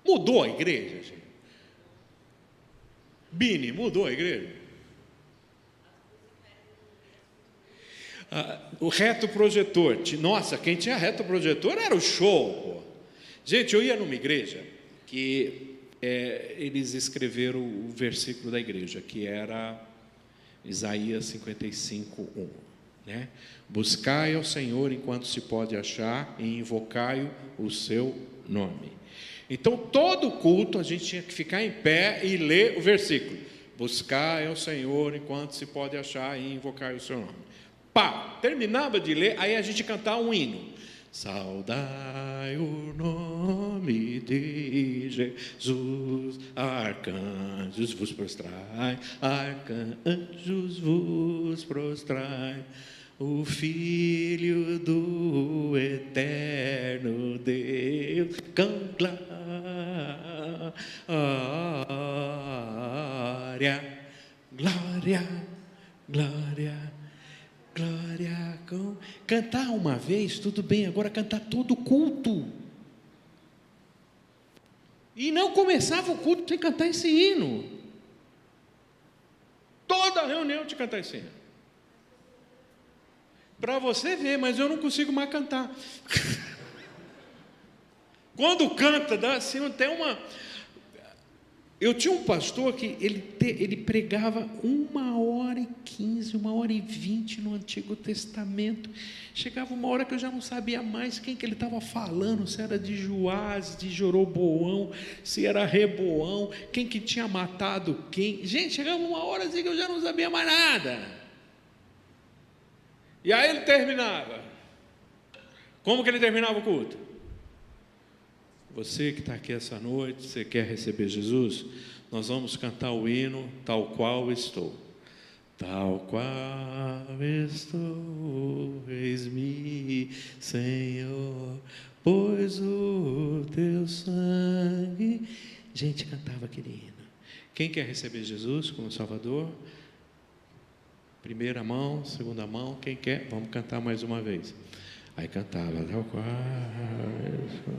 Mudou a igreja, gente? Bini, mudou a igreja? O retroprojetor. Nossa, quem tinha retroprojetor era o show, pô. Gente, eu ia numa igreja que eles escreveram o versículo da igreja, que era Isaías 55:1, né? Buscai ao Senhor enquanto se pode achar e invocai o seu nome. Então, todo culto a gente tinha que ficar em pé e ler o versículo. Buscai ao Senhor enquanto se pode achar e invocar o seu nome. Pá, terminava de ler, aí a gente cantava um hino. Saudai o nome de Jesus, arcanjos vos prostrai, arcanjos vos prostrai, o Filho do eterno Deus, glória, glória, glória, glória. Cantar uma vez, tudo bem, agora cantar todo o culto. E não começava o culto sem cantar esse hino. Toda reunião tinha que cantar esse hino. Para você ver, mas eu não consigo mais cantar. Quando canta, dá assim, até uma... Eu tinha um pastor que ele pregava 1h15, 1h20 no Antigo Testamento. Chegava uma hora que eu já não sabia mais quem que ele estava falando, se era de Joás, de Jeroboão, se era Reboão, quem que tinha matado quem. Gente, chegava uma hora assim que eu já não sabia mais nada. E aí ele terminava. Como que ele terminava o culto? Você que está aqui essa noite, você quer receber Jesus? Nós vamos cantar o hino Tal Qual Estou. Tal qual estou, eis-me, Senhor, pois o teu sangue... Gente, cantava aquele hino. Quem quer receber Jesus como Salvador? Primeira mão, segunda mão, quem quer? Vamos cantar mais uma vez. Aí cantava, tal qual estou...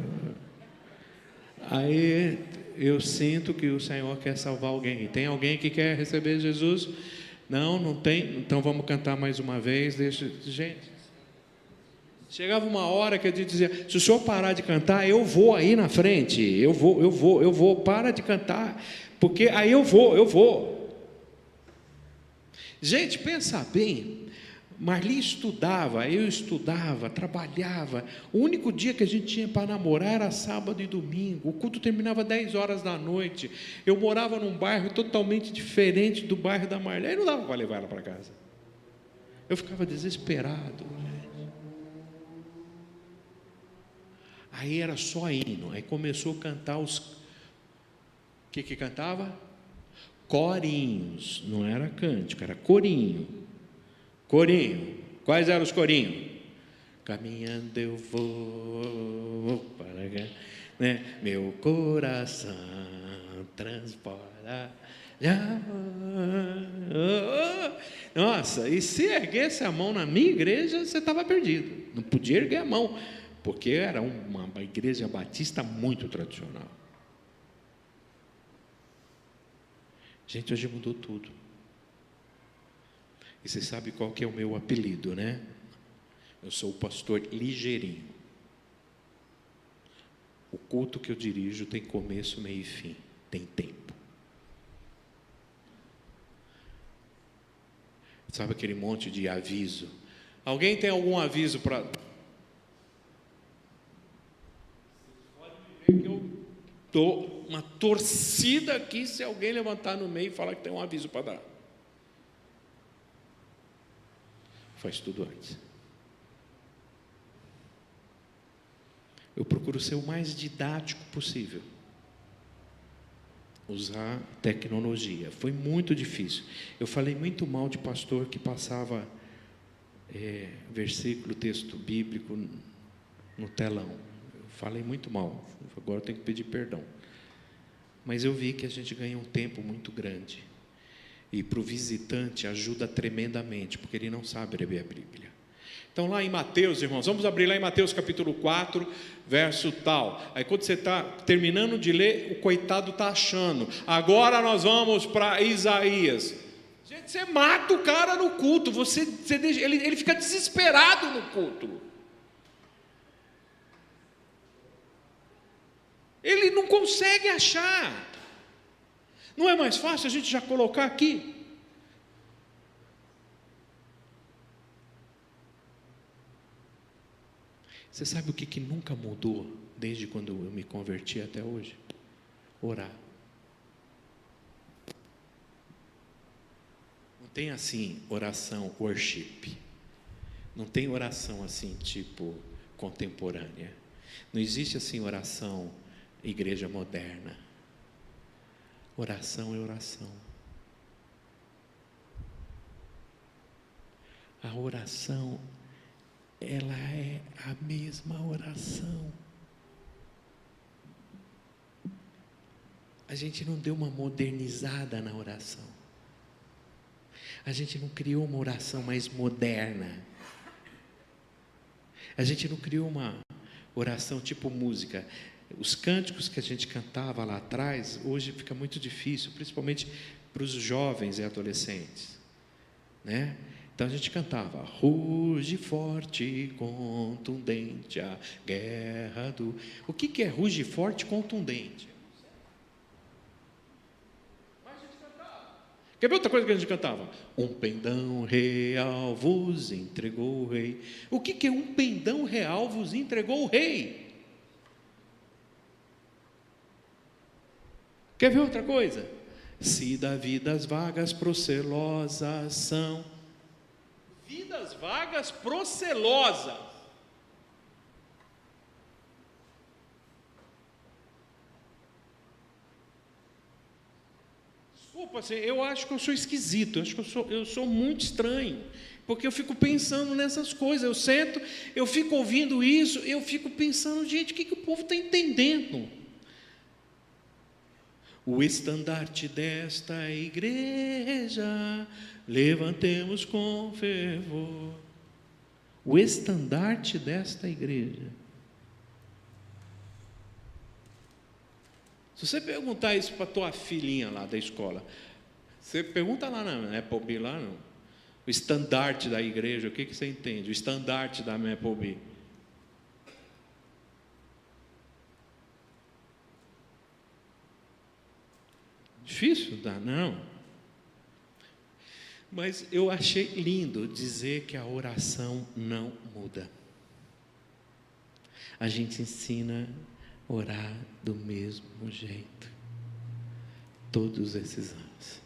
Aí eu sinto que o Senhor quer salvar alguém. Tem alguém que quer receber Jesus? Não, não tem? Então vamos cantar mais uma vez. Gente, chegava uma hora que a gente dizia: se o senhor parar de cantar, eu vou aí na frente. Eu vou, para de cantar, porque aí eu vou. Gente, pensa bem. Marli estudava, eu estudava, trabalhava. O único dia que a gente tinha para namorar era sábado e domingo. O culto terminava 10 horas da noite. Eu morava num bairro totalmente diferente do bairro da Marli. Aí não dava para levar ela para casa. Eu ficava desesperado. Aí era só hino. Aí começou a cantar os... O que cantava? Corinhos. Não era cântico, era corinho. Corinho. Quais eram os corinhos? Caminhando eu vou para cá, né? Meu coração transporta. Nossa, e se erguesse a mão na minha igreja, você estava perdido. Não podia erguer a mão, porque era uma igreja batista muito tradicional. Gente, hoje mudou tudo. E você sabe qual que é o meu apelido, né? Eu sou o pastor ligeirinho. O culto que eu dirijo tem começo, meio e fim. Tem tempo. Sabe aquele monte de aviso? Alguém tem algum aviso para... Pode ver que eu dou uma torcida aqui se alguém levantar no meio e falar que tem um aviso para dar. Faz tudo antes. Eu procuro ser o mais didático possível. Usar tecnologia. Foi muito difícil. Eu falei muito mal de pastor que passava versículo, texto bíblico no telão. Eu falei muito mal. Agora eu tenho que pedir perdão. Mas eu vi que a gente ganha um tempo muito grande. E para o visitante ajuda tremendamente, porque ele não sabe ler a Bíblia. Então lá em Mateus, irmãos, vamos abrir lá em Mateus capítulo 4, verso tal. Aí quando você está terminando de ler, o coitado está achando. Agora nós vamos para Isaías. Gente, você mata o cara no culto, você deixa, ele fica desesperado no culto. Ele não consegue achar. Não é mais fácil a gente já colocar aqui? Você sabe o que nunca mudou desde quando eu me converti até hoje? Orar. Não tem assim oração worship. Não tem oração assim tipo contemporânea. Não existe assim oração igreja moderna. Oração é oração. A oração, ela é a mesma oração. A gente não deu uma modernizada na oração. A gente não criou uma oração mais moderna. A gente não criou uma oração tipo música. Os cânticos que a gente cantava lá atrás, hoje fica muito difícil, principalmente para os jovens e adolescentes, né? Então a gente cantava: ruge forte e contundente a guerra do... O que é ruge forte e contundente? Mas a gente cantava. Quer ver outra coisa que a gente cantava? Um pendão real vos entregou o rei. O que é um pendão real vos entregou o rei? Quer ver outra coisa? Se da vidas vagas procelosas são. Vidas vagas procelosas. Desculpa, assim, eu acho que eu sou esquisito, eu acho que eu sou muito estranho, porque eu fico pensando nessas coisas, eu sento, eu fico ouvindo isso, eu fico pensando, gente, o que o povo está entendendo? O estandarte desta igreja, levantemos com fervor. O estandarte desta igreja. Se você perguntar isso para a tua filhinha lá da escola, você pergunta lá na Appleby, lá não. O estandarte da igreja, o que você entende? O estandarte da Appleby. Difícil? Dá, não. Mas eu achei lindo dizer que a oração não muda. A gente ensina a orar do mesmo jeito. Todos esses anos.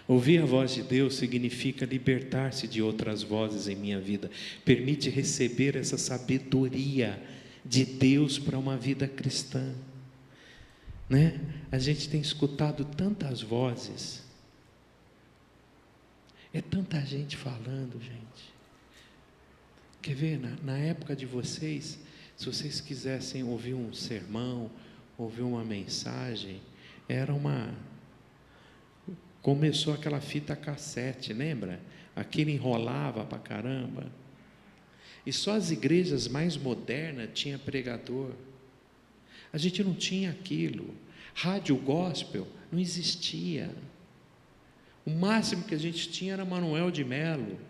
Ouvir a voz de Deus significa libertar-se de outras vozes em minha vida. Permite receber essa sabedoria de Deus para uma vida cristã. Né? A gente tem escutado tantas vozes, é tanta gente falando, gente. Quer ver, na época de vocês, se vocês quisessem ouvir um sermão, ouvir uma mensagem, começou aquela fita cassete, lembra? Aquilo enrolava pra caramba, e só as igrejas mais modernas tinham pregador. A gente não tinha aquilo. Rádio gospel não existia. O máximo que a gente tinha era Manuel de Melo.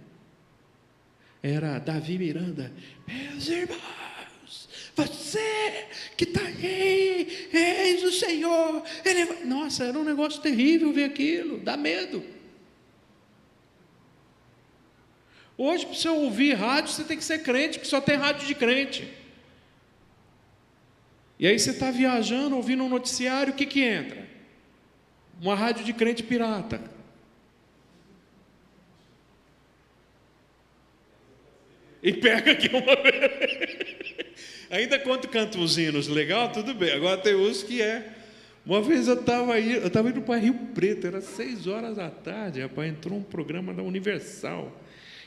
Era Davi Miranda. Meus irmãos, você que está aí, eis o Senhor. Nossa, era um negócio terrível ver aquilo, dá medo. Hoje, para você ouvir rádio, você tem que ser crente, porque só tem rádio de crente. E aí você está viajando, ouvindo um noticiário, o que entra? Uma rádio de crente pirata. E pega aqui uma vez. Ainda quando canta os hinos legal, tudo bem. Agora tem uns que é. Uma vez eu estava indo para Rio Preto, era 6 horas da tarde, rapaz, entrou um programa da Universal.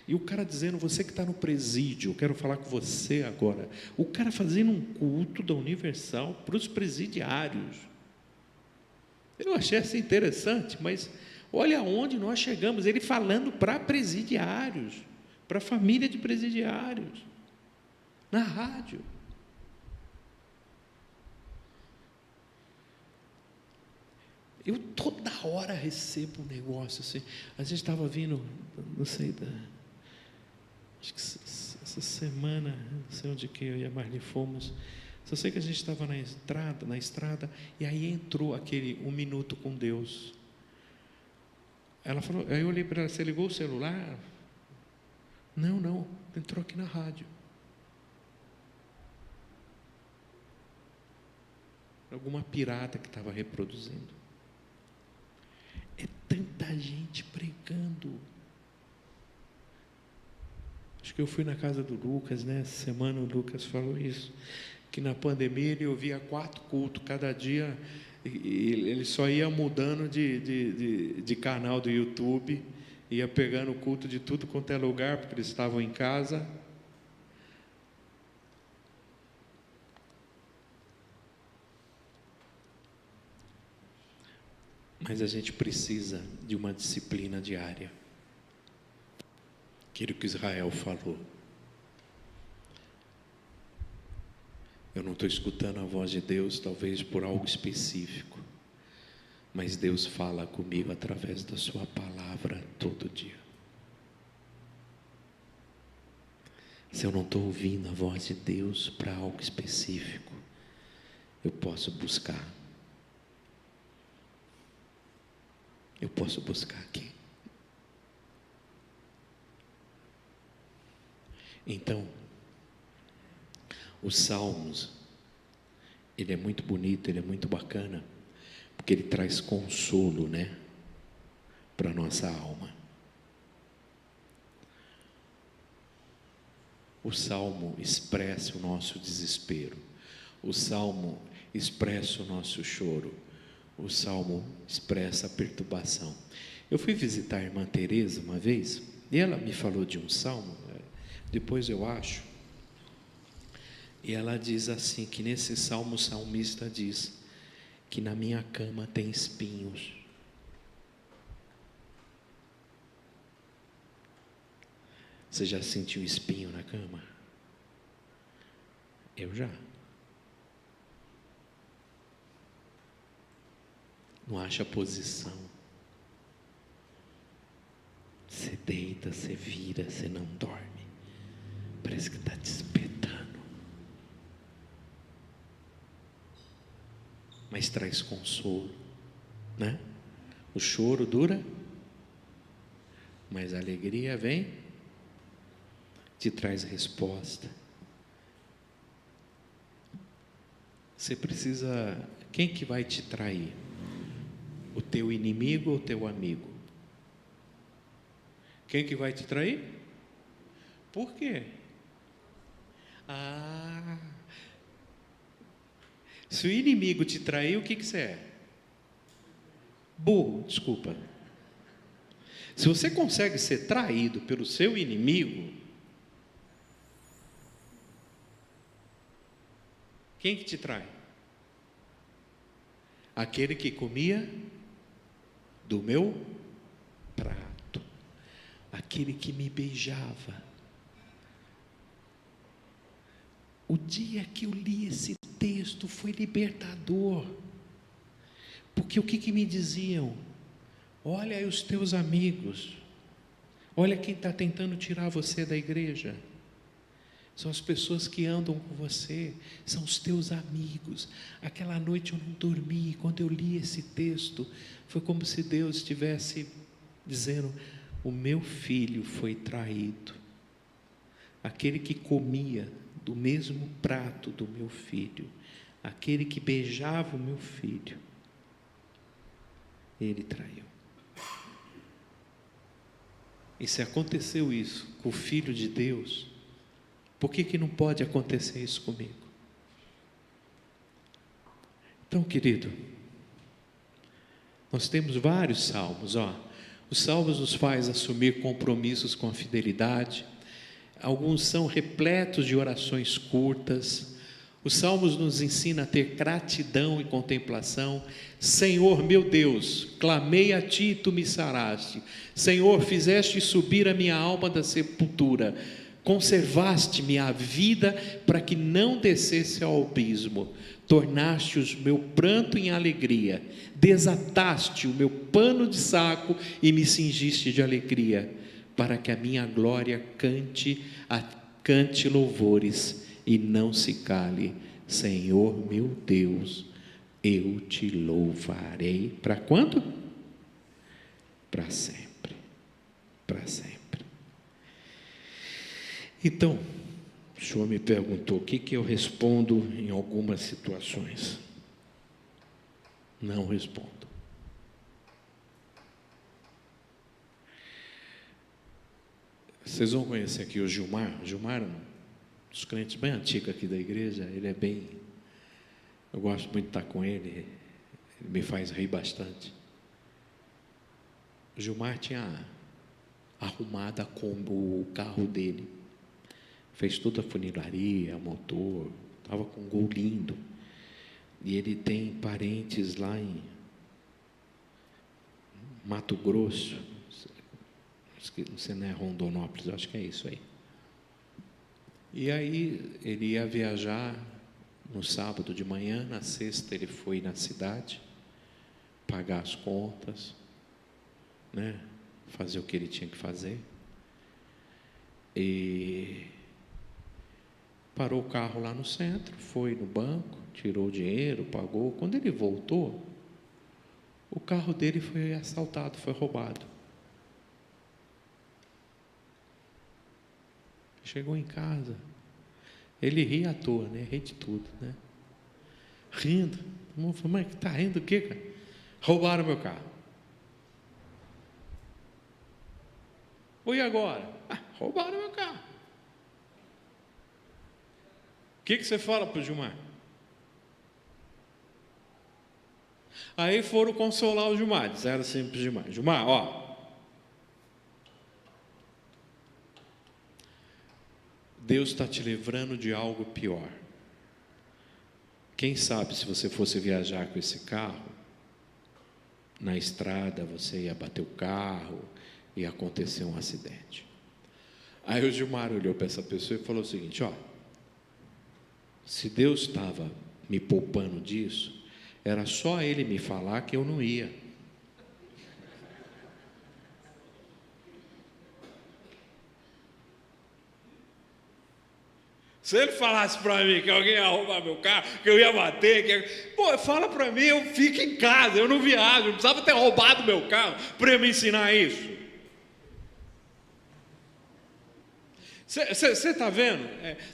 E o cara dizendo: você que está no presídio, eu quero falar com você agora. O cara fazendo um culto da Universal para os presidiários. Eu achei assim interessante, mas olha aonde nós chegamos. Ele falando para presidiários, para a família de presidiários, na rádio. Eu toda hora recebo um negócio assim. A gente estava vindo, não sei, acho que essa semana, não sei onde que eu e a Marli fomos, só sei que a gente estava na estrada, e aí entrou aquele 1 minuto com Deus. Ela falou, aí eu olhei para ela: você ligou o celular? Não, entrou aqui na rádio. alguma pirata que estava reproduzindo. É tanta gente pregando. Acho que eu fui na casa do Lucas, né? Essa semana o Lucas falou isso, que na pandemia ele ouvia 4 cultos cada dia, e ele só ia mudando de canal do YouTube, ia pegando o culto de tudo quanto é lugar, porque eles estavam em casa. Mas a gente precisa de uma disciplina diária. Aquilo que Israel falou. Eu não estou escutando a voz de Deus, talvez por algo específico, mas Deus fala comigo através da sua palavra todo dia. Se eu não estou ouvindo a voz de Deus para algo específico, eu posso buscar. Eu posso buscar aqui. Então, os Salmos, ele é muito bonito, ele é muito bacana, porque ele traz consolo, né, para a nossa alma. O Salmo expressa o nosso desespero, o Salmo expressa o nosso choro, o Salmo expressa a perturbação. Eu fui visitar a irmã Teresa uma vez, e ela me falou de um Salmo, depois eu acho, e ela diz assim, que nesse Salmo o salmista diz, que na minha cama tem espinhos. Você já sentiu espinho na cama? Eu já. Não acha posição. Você deita, você vira, você não dorme. Parece que está te espetando. Mas traz consolo, né? O choro dura, mas a alegria vem, te traz resposta. Você precisa, quem que vai te trair? O teu inimigo ou o teu amigo? Quem que vai te trair? Por quê? Se o inimigo te trair, o que você é? Burro, desculpa. Se você consegue ser traído pelo seu inimigo, quem que te trai? Aquele que comia do meu prato, aquele que me beijava. O dia que eu li esse texto foi libertador, porque o que me diziam? Olha aí os teus amigos, olha quem está tentando tirar você da igreja, são as pessoas que andam com você, são os teus amigos. Aquela noite eu não dormi, quando eu li esse texto, foi como se Deus estivesse dizendo, o meu filho foi traído, aquele que comia do mesmo prato do meu filho, aquele que beijava o meu filho, ele traiu. E se aconteceu isso com o Filho de Deus, por que não pode acontecer isso comigo? Então, querido, nós temos vários salmos, os salmos nos faz assumir compromissos com a fidelidade, alguns são repletos de orações curtas, os salmos nos ensinam a ter gratidão e contemplação. Senhor meu Deus, clamei a ti e tu me saraste. Senhor, fizeste subir a minha alma da sepultura, conservaste-me a vida para que não descesse ao abismo, tornaste o meu pranto em alegria, desataste o meu pano de saco e me cingiste de alegria, para que a minha glória cante louvores e não se cale. Senhor meu Deus, eu te louvarei. Para quando? Para sempre. Para sempre. Então, o senhor me perguntou o que eu respondo em algumas situações. não respondo. Vocês vão conhecer aqui o Gilmar. O Gilmar é um dos crentes bem antigos aqui da igreja. Ele é bem... Eu gosto muito de estar com ele. Ele me faz rir bastante. O Gilmar tinha arrumado o carro dele. Fez toda a funilaria, motor. Estava com um Gol lindo. E ele tem parentes lá em Mato Grosso. Não sei, não é Rondonópolis, acho que é isso aí. E aí ele ia viajar no sábado de manhã, na sexta ele foi na cidade pagar as contas, né? Fazer o que ele tinha que fazer. E parou o carro lá no centro, foi no banco, tirou o dinheiro, pagou. Quando ele voltou, o carro dele foi assaltado, foi roubado. Chegou em casa, ele ria à toa, né? Ri de tudo, né? Rindo. Mas está rindo o quê, cara? Roubaram meu carro. E agora? Roubaram meu carro. O que você fala para o Gilmar? Aí foram consolar o Gilmar, disseram assim para o Gilmar: Gilmar, ó, Deus está te livrando de algo pior. Quem sabe se você fosse viajar com esse carro, na estrada você ia bater o carro, ia acontecer um acidente. Aí o Gilmar olhou para essa pessoa e falou o seguinte: ó, se Deus estava me poupando disso, era só Ele me falar que eu não ia. Se ele falasse para mim que alguém ia roubar meu carro, que eu ia bater, pô, fala para mim, eu fico em casa, eu não viajo, não precisava ter roubado meu carro para eu me ensinar isso. Você está vendo?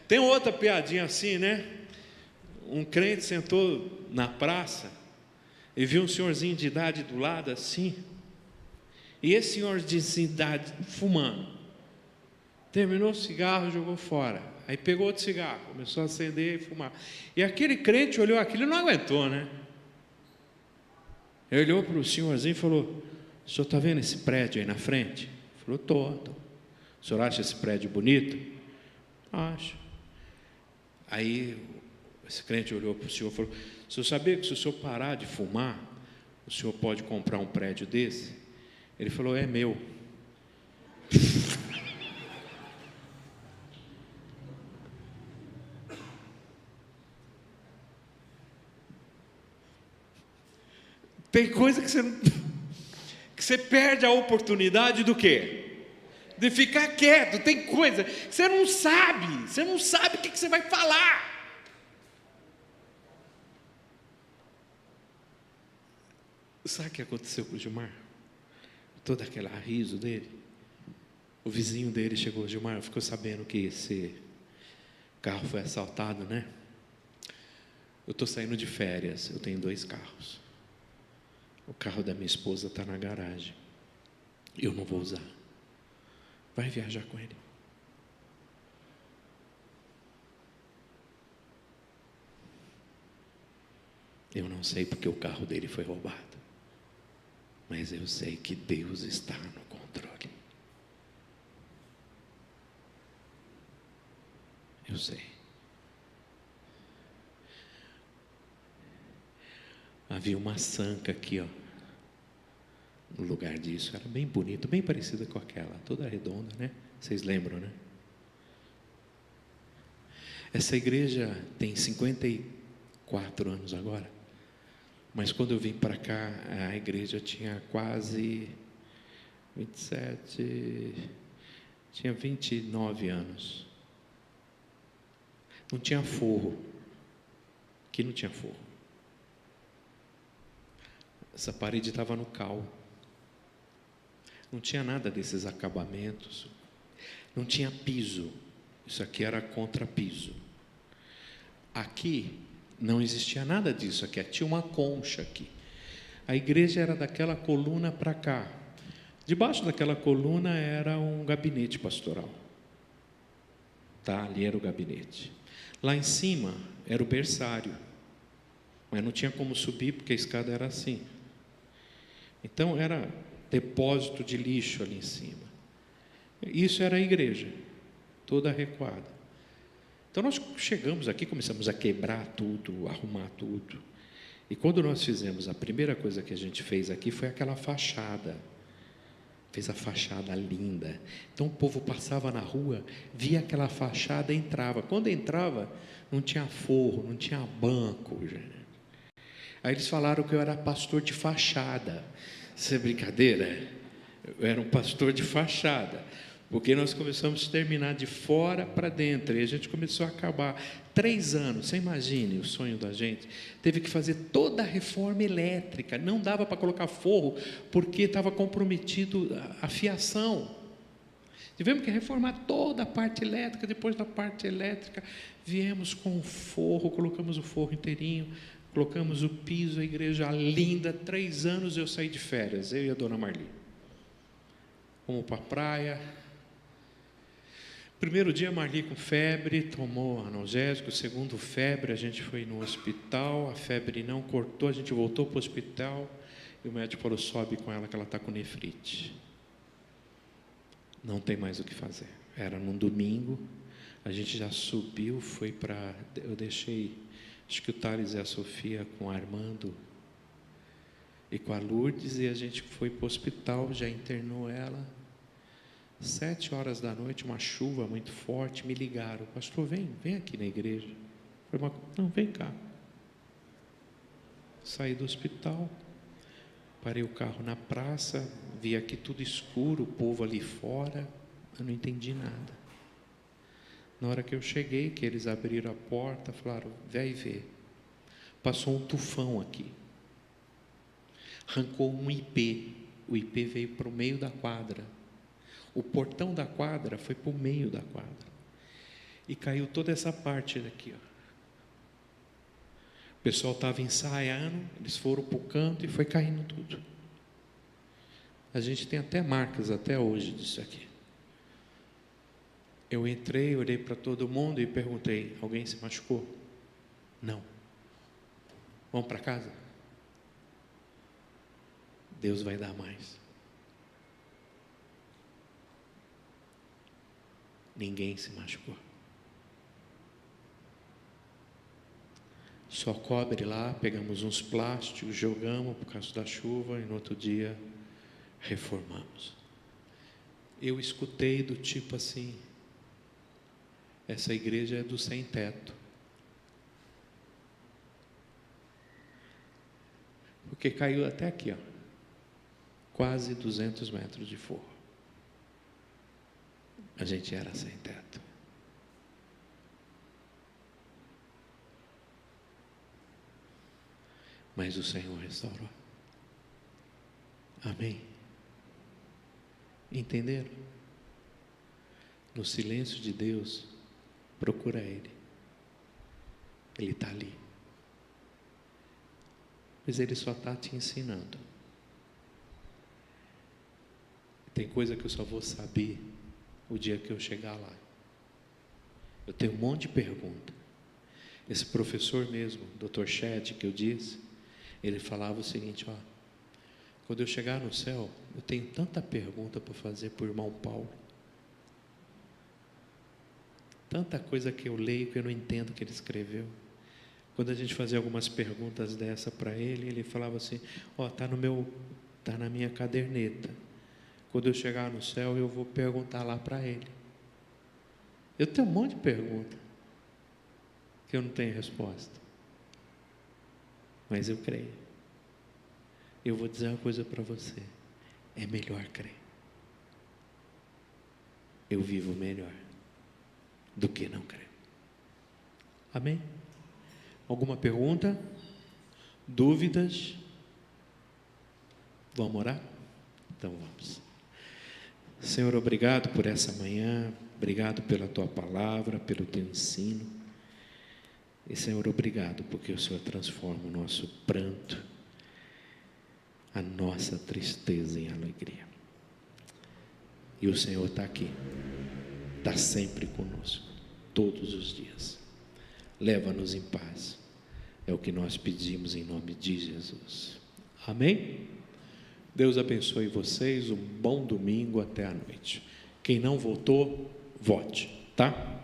Tem outra piadinha assim, né? Um crente sentou na praça e viu um senhorzinho de idade do lado assim, e esse senhor de idade fumando, terminou o cigarro e jogou fora. Aí pegou outro cigarro, começou a acender e fumar. E aquele crente olhou aquilo e não aguentou, né? Ele olhou para o senhorzinho e falou: o senhor está vendo esse prédio aí na frente? Ele falou: estou. O senhor acha esse prédio bonito? Acho. Aí esse crente olhou para o senhor e falou: o senhor sabia que se o senhor parar de fumar, o senhor pode comprar um prédio desse? Ele falou: é meu. Tem coisa que você perde a oportunidade do quê? De ficar quieto. Tem coisa que você não sabe o que você vai falar. Sabe o que aconteceu com o Gilmar? Todo aquele riso dele. O vizinho dele chegou: Gilmar, ficou sabendo que esse carro foi assaltado, né? Eu estou saindo de férias, eu tenho 2 carros. O carro da minha esposa está na garagem. Eu não vou usar. Vai viajar com ele. Eu não sei porque o carro dele foi roubado, mas eu sei que Deus está no controle. Eu sei. Havia uma sanca aqui, ó, no lugar disso. Era bem bonito, bem parecida com aquela, toda redonda, né? Vocês lembram, né? Essa igreja tem 54 anos agora, mas quando eu vim para cá, a igreja tinha quase 27, tinha 29 anos. Não tinha forro. Aqui não tinha forro. Essa parede estava no cal. Não tinha nada desses acabamentos. Não tinha piso. Isso aqui era contrapiso. Aqui não existia nada disso. Aqui tinha uma concha aqui. A igreja era daquela coluna para cá. Debaixo daquela coluna era um gabinete pastoral. Tá, ali era o gabinete. Lá em cima era o berçário, mas não tinha como subir porque a escada era assim. Então era depósito de lixo ali em cima. Isso era a igreja, toda recuada. Então nós chegamos aqui, começamos a quebrar tudo, arrumar tudo. E quando nós fizemos, a primeira coisa que a gente fez aqui foi aquela fachada. Fez a fachada linda. Então o povo passava na rua, via aquela fachada e entrava. Quando entrava, não tinha forro, não tinha banco. Gente. Aí eles falaram que eu era pastor de fachada. Isso é brincadeira? Eu era um pastor de fachada. Porque nós começamos a terminar de fora para dentro. E a gente começou a acabar. 3 anos, você imagine o sonho da gente. Teve que fazer toda a reforma elétrica. Não dava para colocar forro, porque estava comprometido a fiação. Tivemos que reformar toda a parte elétrica. Depois da parte elétrica, viemos com o forro, colocamos o forro inteirinho, colocamos o piso, a igreja linda. 3 anos eu saí de férias, eu e a dona Marli. Fomos para a praia. Primeiro dia, Marli com febre, tomou analgésico. Segundo, febre, a gente foi no hospital, a febre não cortou, a gente voltou para o hospital e o médico falou, sobe com ela que ela está com nefrite. Não tem mais o que fazer. Era num domingo, a gente já subiu, foi para... Eu deixei, acho que o Thales e a Sofia com a Armando e com a Lourdes, e a gente foi para o hospital, já internou ela. 7 horas da noite, uma chuva muito forte, me ligaram, pastor, vem aqui na igreja. Eu falei, não, vem cá. Saí do hospital, parei o carro na praça, vi aqui tudo escuro, o povo ali fora, eu não entendi nada. Na hora que eu cheguei, que eles abriram a porta, falaram, vai ver. Passou um tufão aqui, arrancou um IP, o IP veio para o meio da quadra. O portão da quadra foi para o meio da quadra. E caiu toda essa parte daqui. Ó. O pessoal estava ensaiando, eles foram para o canto e foi caindo tudo. A gente tem até marcas até hoje disso aqui. Eu entrei, olhei para todo mundo e perguntei, alguém se machucou? Não. Vamos para casa? Deus vai dar mais. Ninguém se machucou. Só cobre lá, pegamos uns plásticos, jogamos por causa da chuva e no outro dia reformamos. Eu escutei do tipo assim, essa igreja é do sem teto. Porque caiu até aqui, ó, quase 200 metros de forro. A gente era sem teto. Mas o Senhor restaurou. Amém? Entenderam? No silêncio de Deus, procura Ele. Ele está ali. Mas Ele só está te ensinando. Tem coisa que eu só vou saber o dia que eu chegar lá. Eu tenho um monte de pergunta. Esse professor mesmo, Dr. Ched, que eu disse, ele falava o seguinte, ó, quando eu chegar no céu, eu tenho tanta pergunta para fazer para o irmão Paulo. Tanta coisa que eu leio que eu não entendo o que ele escreveu. Quando a gente fazia algumas perguntas dessa para ele, ele falava assim, ó, tá na minha caderneta. Quando eu chegar no céu, eu vou perguntar lá para ele. Eu tenho um monte de perguntas que eu não tenho resposta. Mas eu creio. Eu vou dizer uma coisa para você. É melhor crer. Eu vivo melhor do que não crer. Amém? Alguma pergunta? Dúvidas? Vamos orar? Então vamos. Senhor, obrigado por essa manhã, obrigado pela Tua palavra, pelo Teu ensino. E, Senhor, obrigado porque o Senhor transforma o nosso pranto a nossa tristeza em alegria. E o Senhor está aqui, está sempre conosco, todos os dias. Leva-nos em paz, é o que nós pedimos em nome de Jesus. Amém? Deus abençoe vocês, um bom domingo até a noite. Quem não votou, vote, tá?